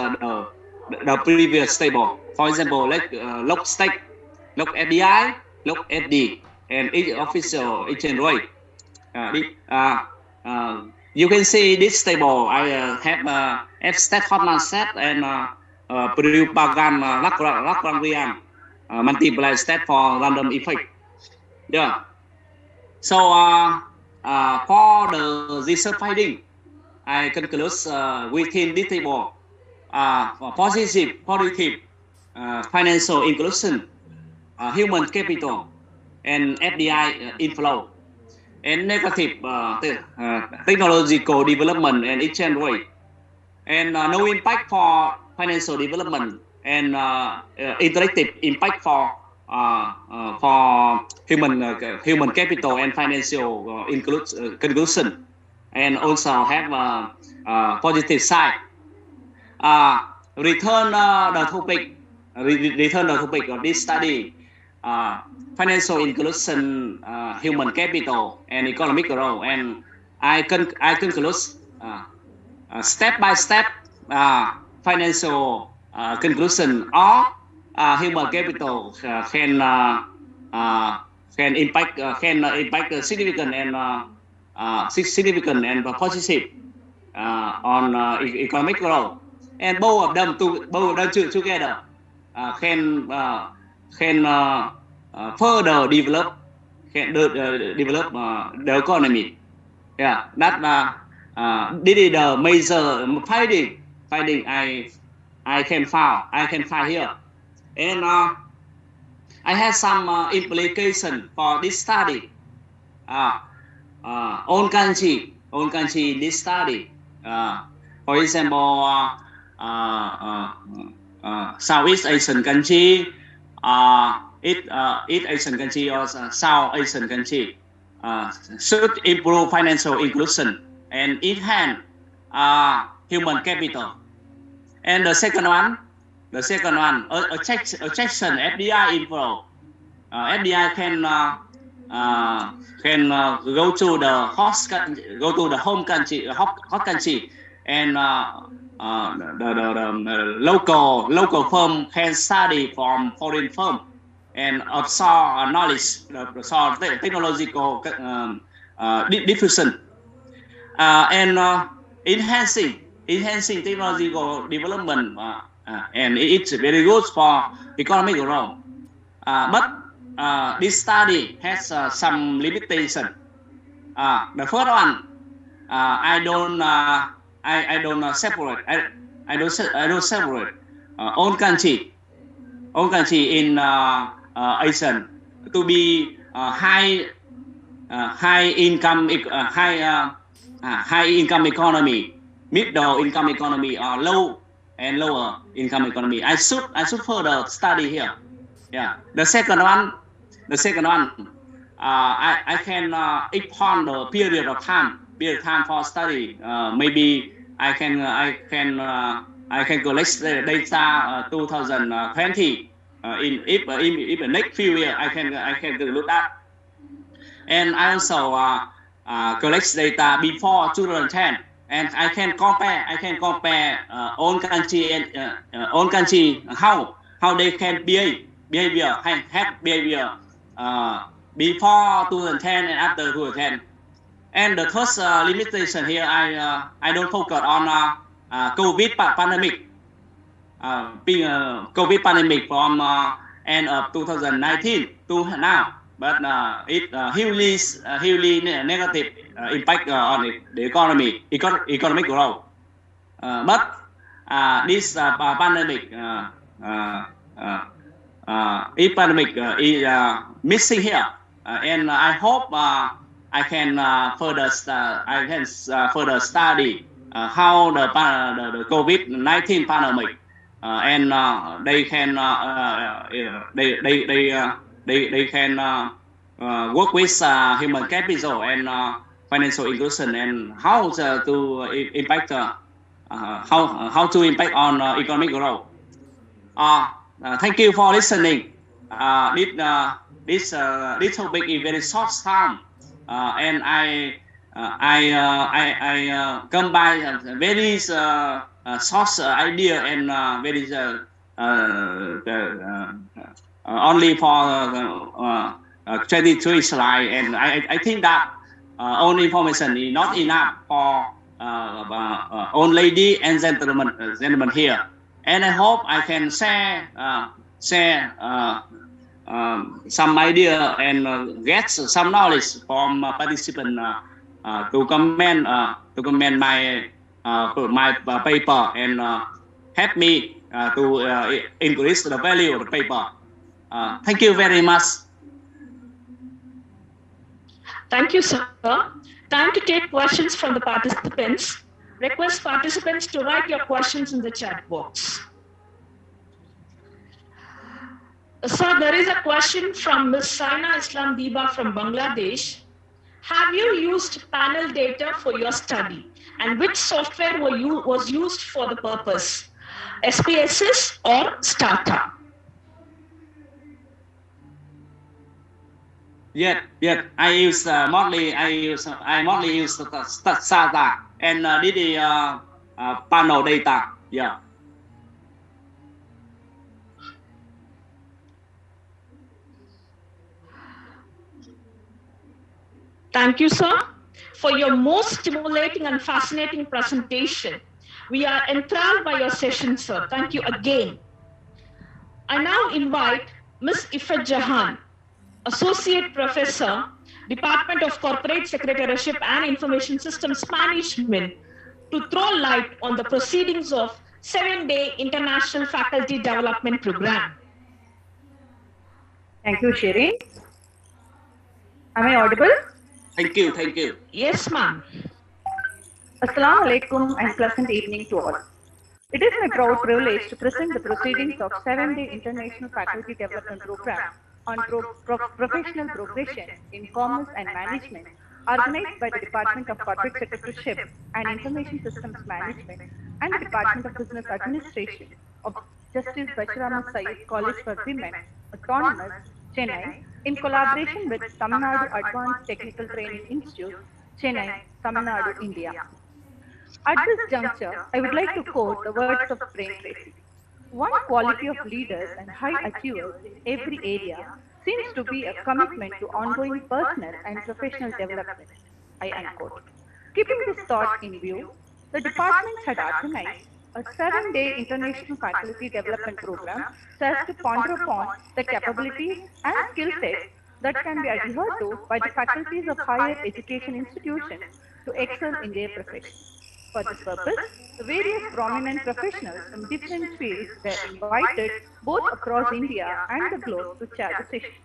the previous table. For example, like log stack, log FDI, log FD, and each official exchange rate. You can see this table. I have Hoffman set and Lagrangian multiply step for random effect. Yeah. So for the research finding, I conclude within this table positive financial inclusion, human capital, and FDI inflow, and negative technological development and exchange rate, and no impact for financial development, and interactive impact for human capital and financial conclusion, and also have positive side. Return the topic of this study: financial inclusion, human capital, and economic growth. And I conclude step by step financial conclusion or human capital can impact significant and positive on economic growth, and both of them together can further develop the economy. Yeah, that this is the major finding I can find here, and I have some implication for this study. Own country in this study. For example, Southeast Asian country, East Asian country, or South Asian country should improve financial inclusion and enhance human capital. And the second one, attraction FDI inflow. FDI can go to the host country, hot country, and the local firm can study from foreign firm and absorb knowledge, absorb technological diffusion, and enhancing technological development, and it's very good for economic growth. But this study has some limitation. The first one, I don't separate. I don't separate own country in Asian to be high income economy, middle income economy, or low and lower income economy. I should further study here. Yeah. The second one, I can upon the period of time for study. Maybe I can collect the data 2020. In the next few years, I can look at, and I also collect data before 2010, and I can compare own country and own country how they can behave behavior before 2010 and after 2010. And the first limitation here, I don't focus on COVID pandemic. Being COVID pandemic from end of 2019 to now, but it hugely negative impact on the economic growth. But this pandemic is missing here, and I hope I can further study how the COVID-19 pandemic, and they can work with human capital and financial inclusion, and how to impact how to impact on economic growth. Thank you for listening. This topic is very short time, and I combine very short idea and very only for 23 slides, and I think that all information is not enough for old lady and gentlemen here, and I hope I can share some idea and get some knowledge from participant to comment my paper and help me to increase the value of the paper. Thank you very much. Thank you, sir. Time to take questions from the participants. Request participants to write your questions in the chat box. Sir, there is a question from Ms. Saina Islam Diba from Bangladesh. Have you used panel data for your study? And which software was used for the purpose? SPSS or Startup? Yes. I mostly use SATA and did the panel data. Yeah. Thank you, sir, for your most stimulating and fascinating presentation. We are enthralled by your session, sir. Thank you again. I now invite Ms. Ifat Jahan, Associate Professor, Department of Corporate Secretaryship and Information Systems Management, to throw light on the proceedings of 7-day International Faculty Development Program. Thank you, Shireen. Am I audible? Thank you. Yes, ma'am. Assalamu alaikum and pleasant evening to all. It is my proud privilege to present the proceedings of 7-day International Faculty Development Program on professional progression in commerce and management, organized by the Department of Corporate Secretaryship and Information Systems Management and the Department of Business Administration of Justice Bashir Ahmad Syed College for Women, Autonomous, Chennai, in collaboration with Tamil Nadu Advanced Technical Training Institute, Chennai, Tamil Nadu, India. At this juncture, I would like to quote the words of Brain Tracy. One quality of leaders and high achievers in every area seems to be a commitment to ongoing personal and professional development. I unquote. Keeping this thought in view, the department had organized a 7-day International Faculty Development Program so as to ponder upon the capabilities and skill sets that can be adhered to by the faculties of higher education institutions to excel in their profession. For this purpose, the various prominent professionals from different fields were invited both across India and the globe to chair the session.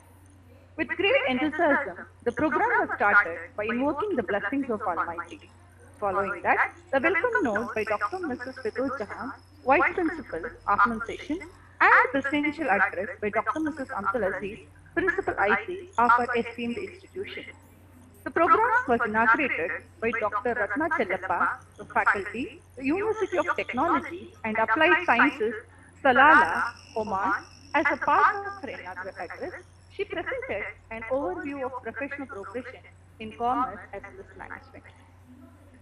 With great enthusiasm, the program was started by invoking the blessings of Almighty. Following that, the welcome note by Dr. Mrs. Fitul Jahan, Vice Principal, afternoon session, and the presidential address by Dr. Mrs. Amtal Aziz, Principal IC of our esteemed institution. The program was inaugurated by Dr. Ratna Chellappa, the faculty, the University of Technology and Applied Sciences, Salalah, Oman. As a part of her inaugural address, she presented an overview of professional progression in commerce as well as management.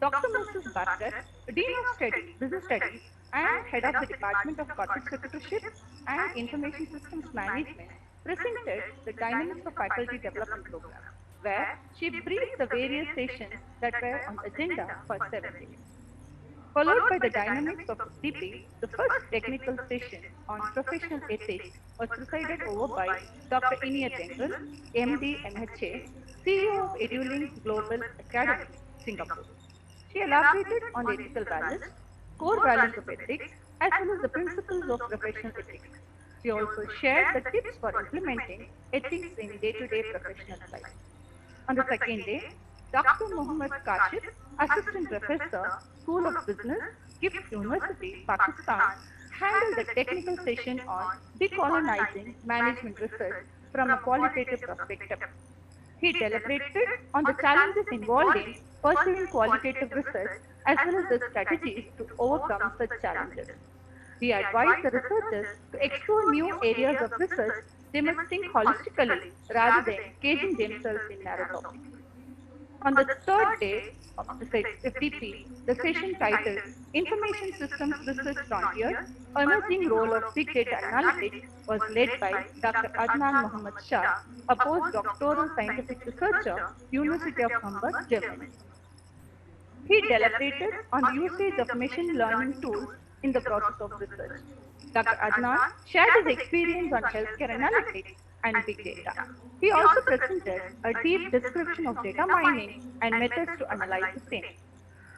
Dr. Mrs. Barker, Dean of Business Studies and Head of the Department of Corporate Secretaryship and Information Systems Management, presented the Dynamics of Faculty Development Program, where she briefed the various sessions that were on the agenda for 7 days. Followed by the Dynamics of FDP, the first technical session on professional ethics was presided over by Dr. Inia Tengal, MD, MHA, CEO of EduLink Global Academy, Singapore. She elaborated on the ethical values, core values of ethics, as well as the principles of professional ethics. She also shared the tips for implementing ethics in day-to-day professional life. On the second day, Dr. Muhammad Kashif, Assistant Professor, School of Business, GIFT University, Pakistan, handled the technical session on decolonizing management research from a qualitative perspective. He deliberated on the challenges involved in pursuing qualitative research as well as the strategies to overcome such challenges. He advised the researchers to explore new areas of research. They must think holistically rather than caging themselves in narrow topics. On the third day of the FDP, the session titled Information Systems Research Frontier, Emerging Role of Big Data Analytics was led by Dr. Adnan Muhammad Shah, a postdoctoral scientific researcher, University of Hamburg, Germany. He deliberated on the usage of machine learning tools in the process of research. Dr. Adnan shared his experience on healthcare analytics and big data. He also presented a deep description of data mining and methods to analyze the same.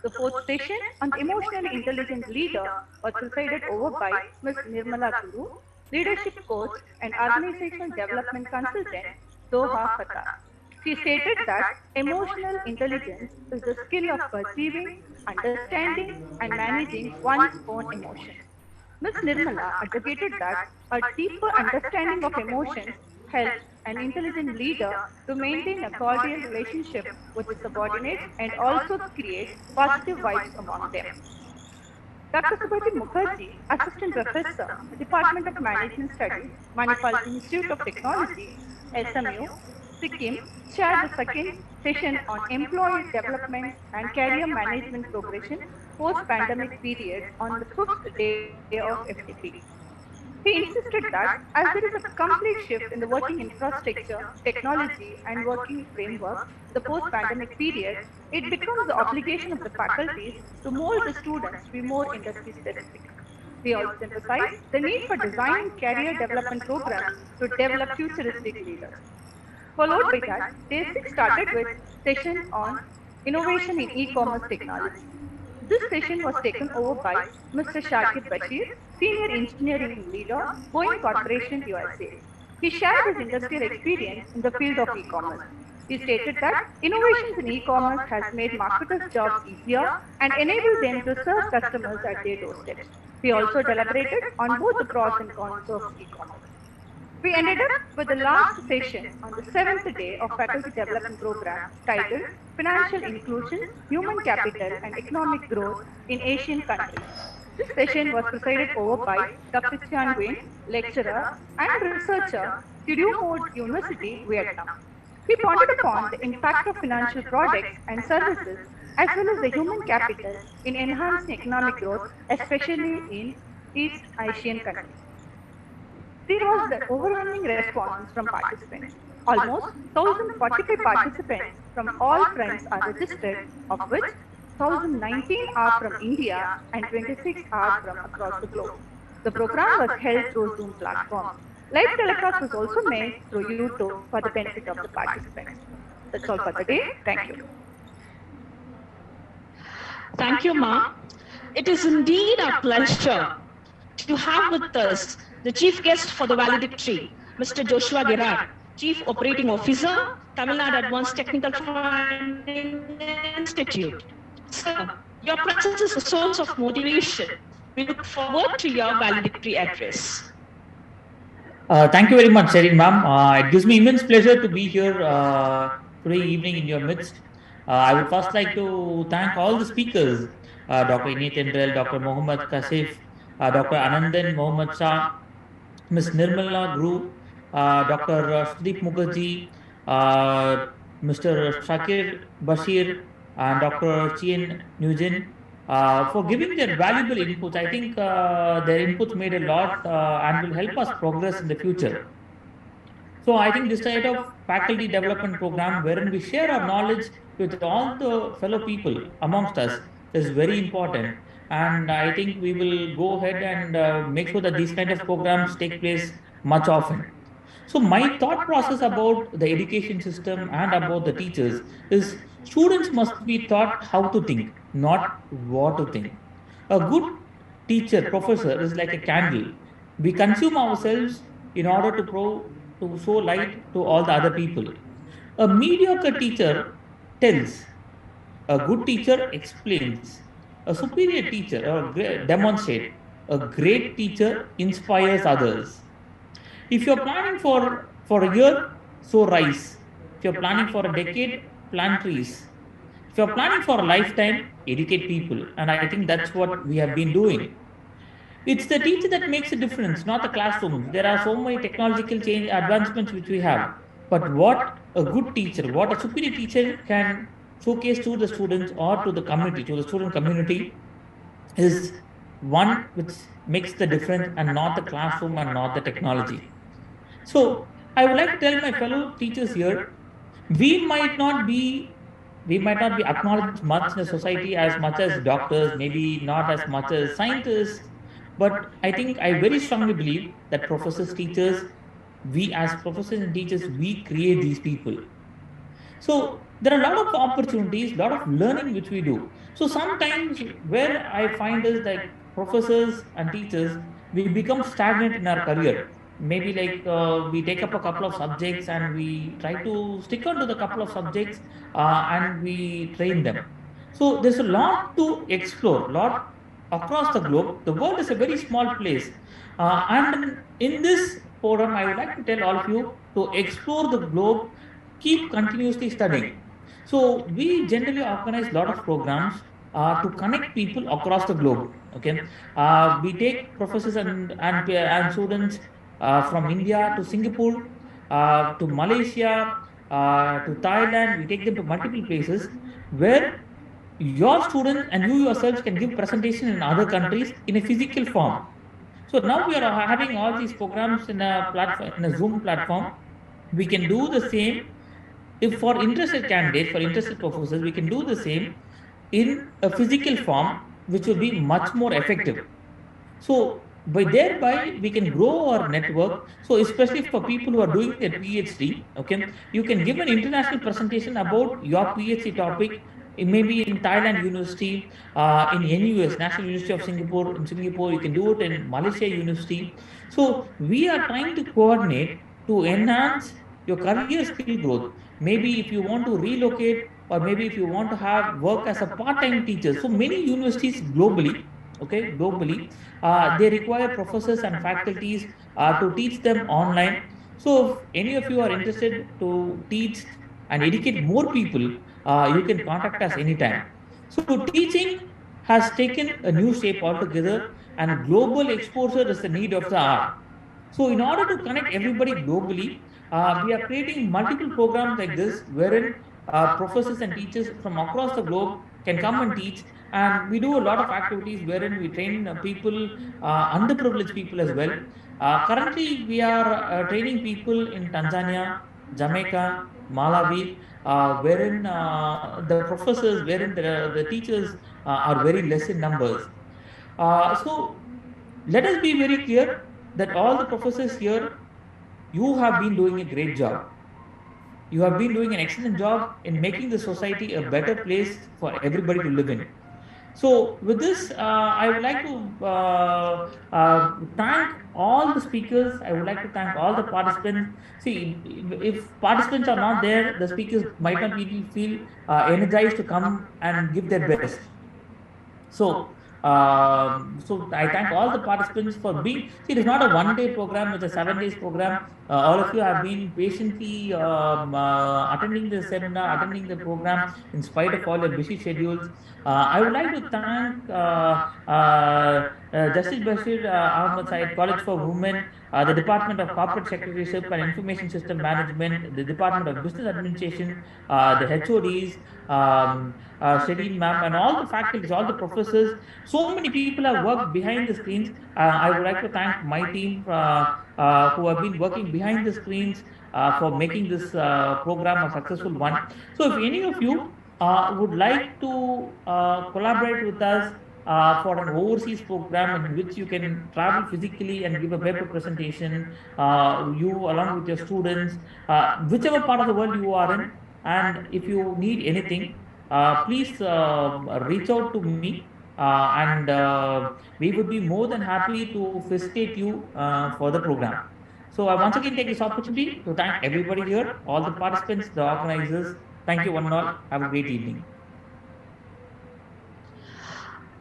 The fourth session on the emotionally intelligent leader was presided over by Ms. Nirmala Guru, leadership coach and organizational development consultant, Doha Fatah. She stated that emotional intelligence is the skill of perceiving, understanding, and managing one's own emotions. Ms. Nirmala advocated that a deeper understanding of emotions helps an intelligent leader to maintain a cordial relationship with his subordinates and also create positive vibes among them. Dr. Subhati Mukherjee, Assistant Professor, Department of Management Studies, Manipal Institute of Technology, SMU, Sikkim, chaired the second session on employee development and career management progression post-pandemic period on the fifth day of FDP. He insisted that as there is a complete shift in the working infrastructure, technology, and working framework, the post-pandemic period, it becomes the obligation of the faculties to mold the students to be more industry specific. He also emphasized the need for designing career development programs to develop futuristic leaders. Followed by that, Day 6 started with session on innovation in e-commerce technology. This session was taken over by Mr. Shakib Bashir, Senior Engineering Leader, Boeing Corporation USA. He shared his industrial experience in the field of e-commerce. He stated that innovations in e-commerce has made marketers' jobs easier and enabled them to serve customers at their doorstep. He also deliberated on both the pros and cons of e-commerce. We ended up with the last session on the seventh day of Faculty Development Program titled Financial Inclusion, Human Capital and Economic Growth in Asian Countries. This session was presided over by Dr. Chian Nguyen, lecturer and researcher, Studio Mode University, Vietnam. He pointed upon the impact of financial products and services as well as the human capital in enhancing economic growth, especially in East Asian countries. There was the overwhelming response from participants. Almost 1,045 participants from all fronts are registered, of which 1,019 are from India and 26 are from across the globe. The program was held through Zoom platform. Live telecast was also made through YouTube for the benefit of the participants. That's all for the day. Thank you. Thank you, Ma. It is indeed our pleasure to have with us the chief guest for the valedictory, Mr. Joshua Gerard, Chief Operating Officer, Tamil Nadu Advanced Technical Training Institute. Sir, your presence is a source of motivation. We look forward to your valedictory address. Thank you very much, Sherin ma'am. It gives me immense pleasure to be here today evening in your midst. I would first like to thank all the speakers, Dr. Ineet Tendrel, Dr. Mohammad Kasif, Dr. Anandan Mohammad Shah, Ms. Nirmala Guru, Dr. Sudeep Mukherjee, Mr. Shakir Bashir, and Dr. Chien Nguyen for giving their valuable inputs. I think their inputs made a lot and will help us progress in the future. So I think this type of faculty development program wherein we share our knowledge with all the fellow people amongst us is very important. And I think we will go ahead and make sure that these kind of programs take place much often. So my thought process about the education system and about the teachers is students must be taught how to think, not what to think. A good teacher, professor is like a candle. We consume ourselves in order to show light to all the other people. A mediocre teacher tells, a good teacher explains, a superior teacher demonstrates, a great teacher inspires others. If you're planning for a year, sow rice. If you're planning for a decade, plant trees. If you're planning for a lifetime, educate people. And I think that's what we have been doing. It's the teacher that makes a difference, not the classroom. There are so many technological advancements which we have. But what a good teacher, what a superior teacher can showcase to the students or to the community, to the student community, is one which makes the difference and not the classroom and not the technology. So I would like to tell my fellow teachers here, we might not be We might not be acknowledged much in the society as much as doctors, maybe not as much as scientists. But I think I very strongly believe that professors, teachers, we as professors and teachers, we create these people. So there are a lot of opportunities, a lot of learning which we do. So sometimes where I find is that professors and teachers, we become stagnant in our career. Maybe like we take up a couple of subjects and we try to stick on to the couple of subjects and we train them. So there's a lot to explore, lot across the globe. The world is a very small place. And in this forum, I would like to tell all of you to explore the globe, keep continuously studying. So we generally organize a lot of programs to connect people across the globe. Okay, we take professors and students from India to Singapore, to Malaysia, to Thailand. We take them to multiple places where your students and you yourselves can give presentation in other countries in a physical form. So now we are having all these programs in a platform, in a Zoom platform. We can do the same if for interested candidates, for interested professors, we can do the same in a physical form, which will be much more effective. So by thereby we can grow our network. So especially for people who are doing their PhD, okay, you can give an international presentation about your PhD topic. Maybe in Thailand University, in NUS, National University of Singapore, in Singapore, you can do it in Malaysia University. So we are trying to coordinate to enhance your career skill growth. Maybe if you want to relocate, or maybe if you want to have work as a part-time teacher. So many universities globally, okay, globally, they require professors and faculties to teach them online. So if any of you are interested to teach and educate more people, you can contact us anytime. So teaching has taken a new shape altogether, and global exposure is the need of the hour. So in order to connect everybody globally, we are creating multiple programs like this, wherein professors and teachers from across the globe can come and teach. And we do a lot of activities wherein we train people, underprivileged people as well. Currently, we are training people in Tanzania, Jamaica, Malawi, wherein the professors, wherein the teachers are very less in numbers. So let us be very clear that all the professors here, you have been doing a great job. You have been doing an excellent job in making the society a better place for everybody to live in. So with this, I would like to thank all the speakers. I would like to thank all the participants. See, if participants are not there, the speakers might not really feel energized to come and give their best. So, so I thank all the participants for being. See, it is not a one-day program; it's a 7 days program. All of you have been patiently attending the seminar, attending the program, in spite of all your busy schedules. I would like to thank Justice Bashir Ahmed Said College for Women, the Department of Corporate Secretaryship and Information System Management, the Department of Business Administration, the HODs, Shireen ma'am, and all the faculties, all the professors. So many people have worked behind the screens. I would like to thank my team who have been working behind the screens for making this program a successful one. So if any of you would like to collaborate with us for an overseas program in which you can travel physically and give a paper presentation, you along with your students, whichever part of the world you are in, and if you need anything, please reach out to me, and we would be more than happy to facilitate you for the program. So I once again take this opportunity to thank everybody here, all the participants, the organizers. Thank you one and all. Have a great evening.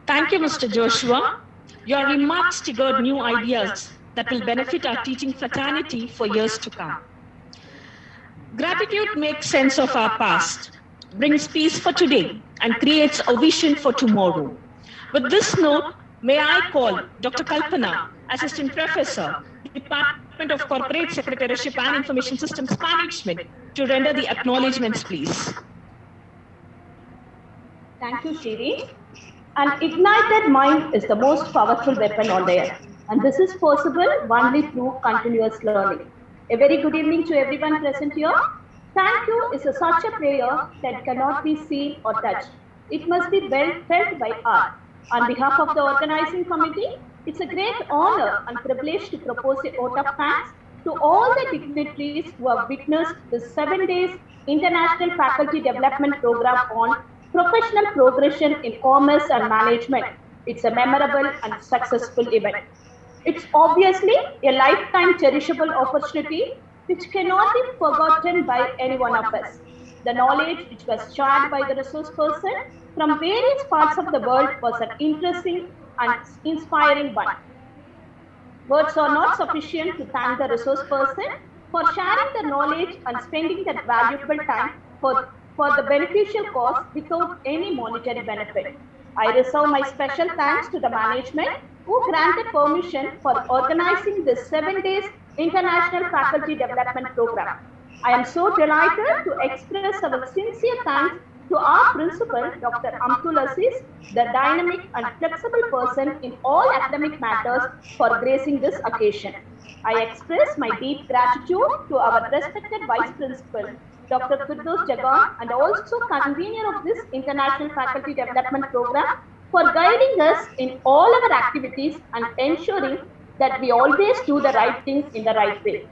Thank you, Mr. Joshua. Your remarks triggered new ideas that will benefit our teaching fraternity for years to come. Gratitude makes sense of our past, brings peace for today, and creates a vision for tomorrow. With this note, may I call Dr. Kalpana, Assistant Professor, Department of Corporate Secretaryship and Information Systems Management, to render the acknowledgements, please. Thank you, Shiri. An ignited mind is the most powerful weapon on the earth, and this is possible only through continuous learning. A very good evening to everyone present here. Thank you is such a prayer that cannot be seen or touched. It must be felt by all. On behalf of the organizing committee, it's a great honor and privilege to propose a vote of thanks to all the dignitaries who have witnessed this 7 days International Faculty Development Program on Professional Progression in Commerce and Management. It's a memorable and successful event. It's obviously a lifetime cherishable opportunity which cannot be forgotten by any one of us. The knowledge which was shared by the resource person from various parts of the world was an interesting and inspiring one. Words are not sufficient to thank the resource person for sharing the knowledge and spending that valuable time for the beneficial cause without any monetary benefit. I reserve my special thanks to the management who granted permission for organizing this 7 days International Faculty Development Program. I am so delighted to express our sincere thanks to our principal, Dr. Amtul Aziz, the dynamic and flexible person in all academic matters, for gracing this occasion. I express my deep gratitude to our respected Vice Principal, Dr. Firdaus Jagan, and also convener of this International Faculty Development Program, for guiding us in all our activities and ensuring that we always do the right things in the right way.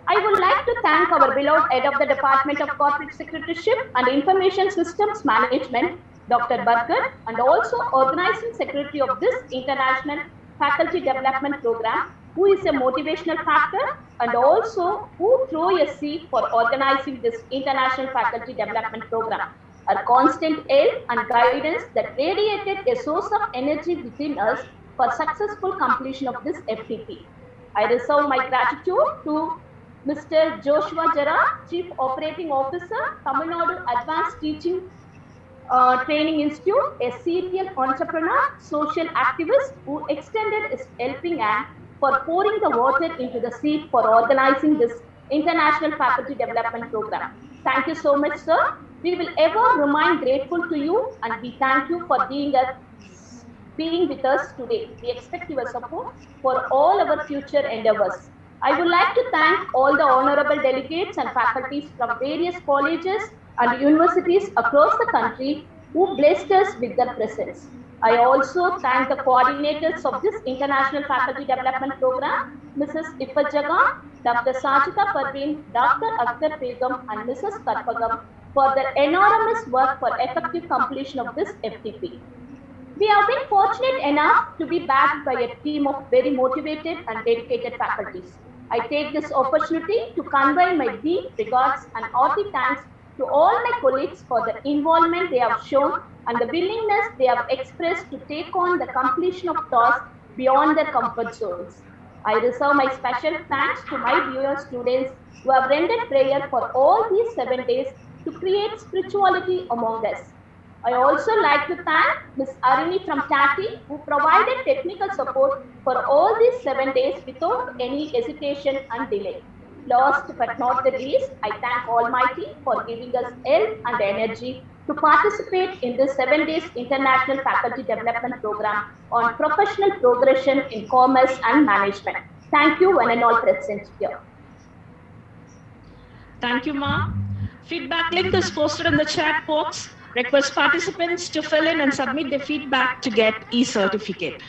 I would like to thank our beloved head of the Department of Corporate Secretaryship and Information Systems Management, Dr. Barkat, and also organizing secretary of this International Faculty Development Program, who is a motivational factor and also who threw a seed for organizing this International Faculty Development Program. Our constant help and guidance that radiated a source of energy within us for successful completion of this FDP. I reserve my gratitude to Mr. Joshua Jara, Chief Operating Officer, Tamil Nadu Advanced Teaching Training Institute, a serial entrepreneur, social activist who extended his helping hand for pouring the water into the seed for organizing this International Faculty Development Program. Thank you so much, sir. We will ever remain grateful to you, and we thank you for being with us today. We expect your support for all our future endeavors. I would like to thank all the honorable delegates and faculties from various colleges and universities across the country who blessed us with their presence. I also thank the coordinators of this International Faculty Development Program, Mrs. Ifat Jagan, Dr. Sajida Parveen, Dr. Akhtar Begum, and Mrs. Karpagam for their enormous work for effective completion of this FTP. We have been fortunate enough to be backed by a team of very motivated and dedicated faculties. I take this opportunity to convey my deep regards and hearty thanks to all my colleagues for the involvement they have shown and the willingness they have expressed to take on the completion of tasks beyond their comfort zones. I reserve my special thanks to my dear students who have rendered prayer for all these 7 days to create spirituality among us. I also like to thank Ms. Arini from Tati, who provided technical support for all these 7 days without any hesitation and delay. Last but not the least, I thank Almighty for giving us health and energy to participate in this 7 days International Faculty Development Program on professional progression in commerce and management. Thank you, one and all present here. Thank you, Ma. Feedback link is posted in the chat box. Request participants to fill in and submit their feedback to get e-certificate.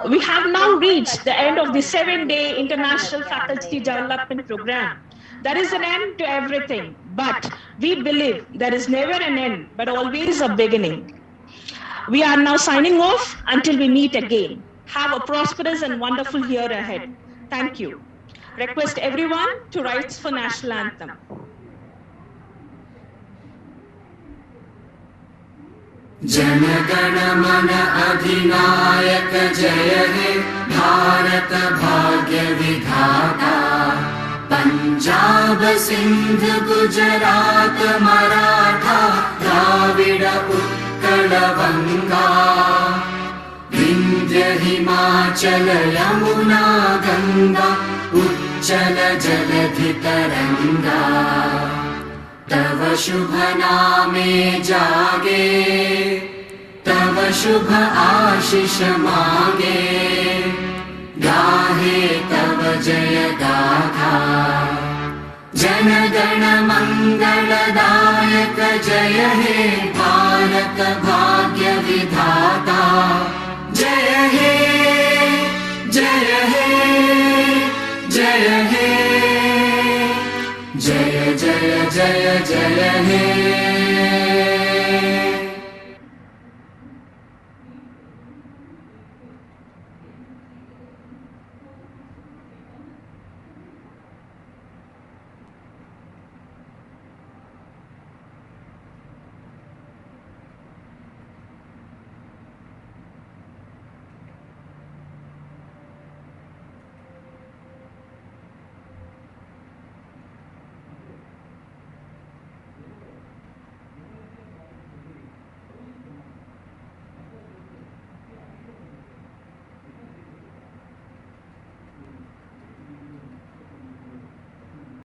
We have now reached the end of the 7-day International Faculty Development Program. There is an end to everything, but we believe there is never an end, but always a beginning. We are now signing off until we meet again. Have a prosperous and wonderful year ahead. Thank you. Request everyone to rise for National Anthem. जनगण मन अधिनायक जय हे भारत भाग्य विधाता पंजाब सिंध गुजरात मराठा द्राविड उत्कल बंगा विंध्य हिमाचल यमुना गंगा उच्चल जलधि तरंगा तव शुभ नामे जागे तव शुभ आशीष मागे गाहे तव जय गाथा जनगण मंगलदायक जय हे भारत भाग्य विधाता जय हे जय हे जय हे जय जय जय जय हे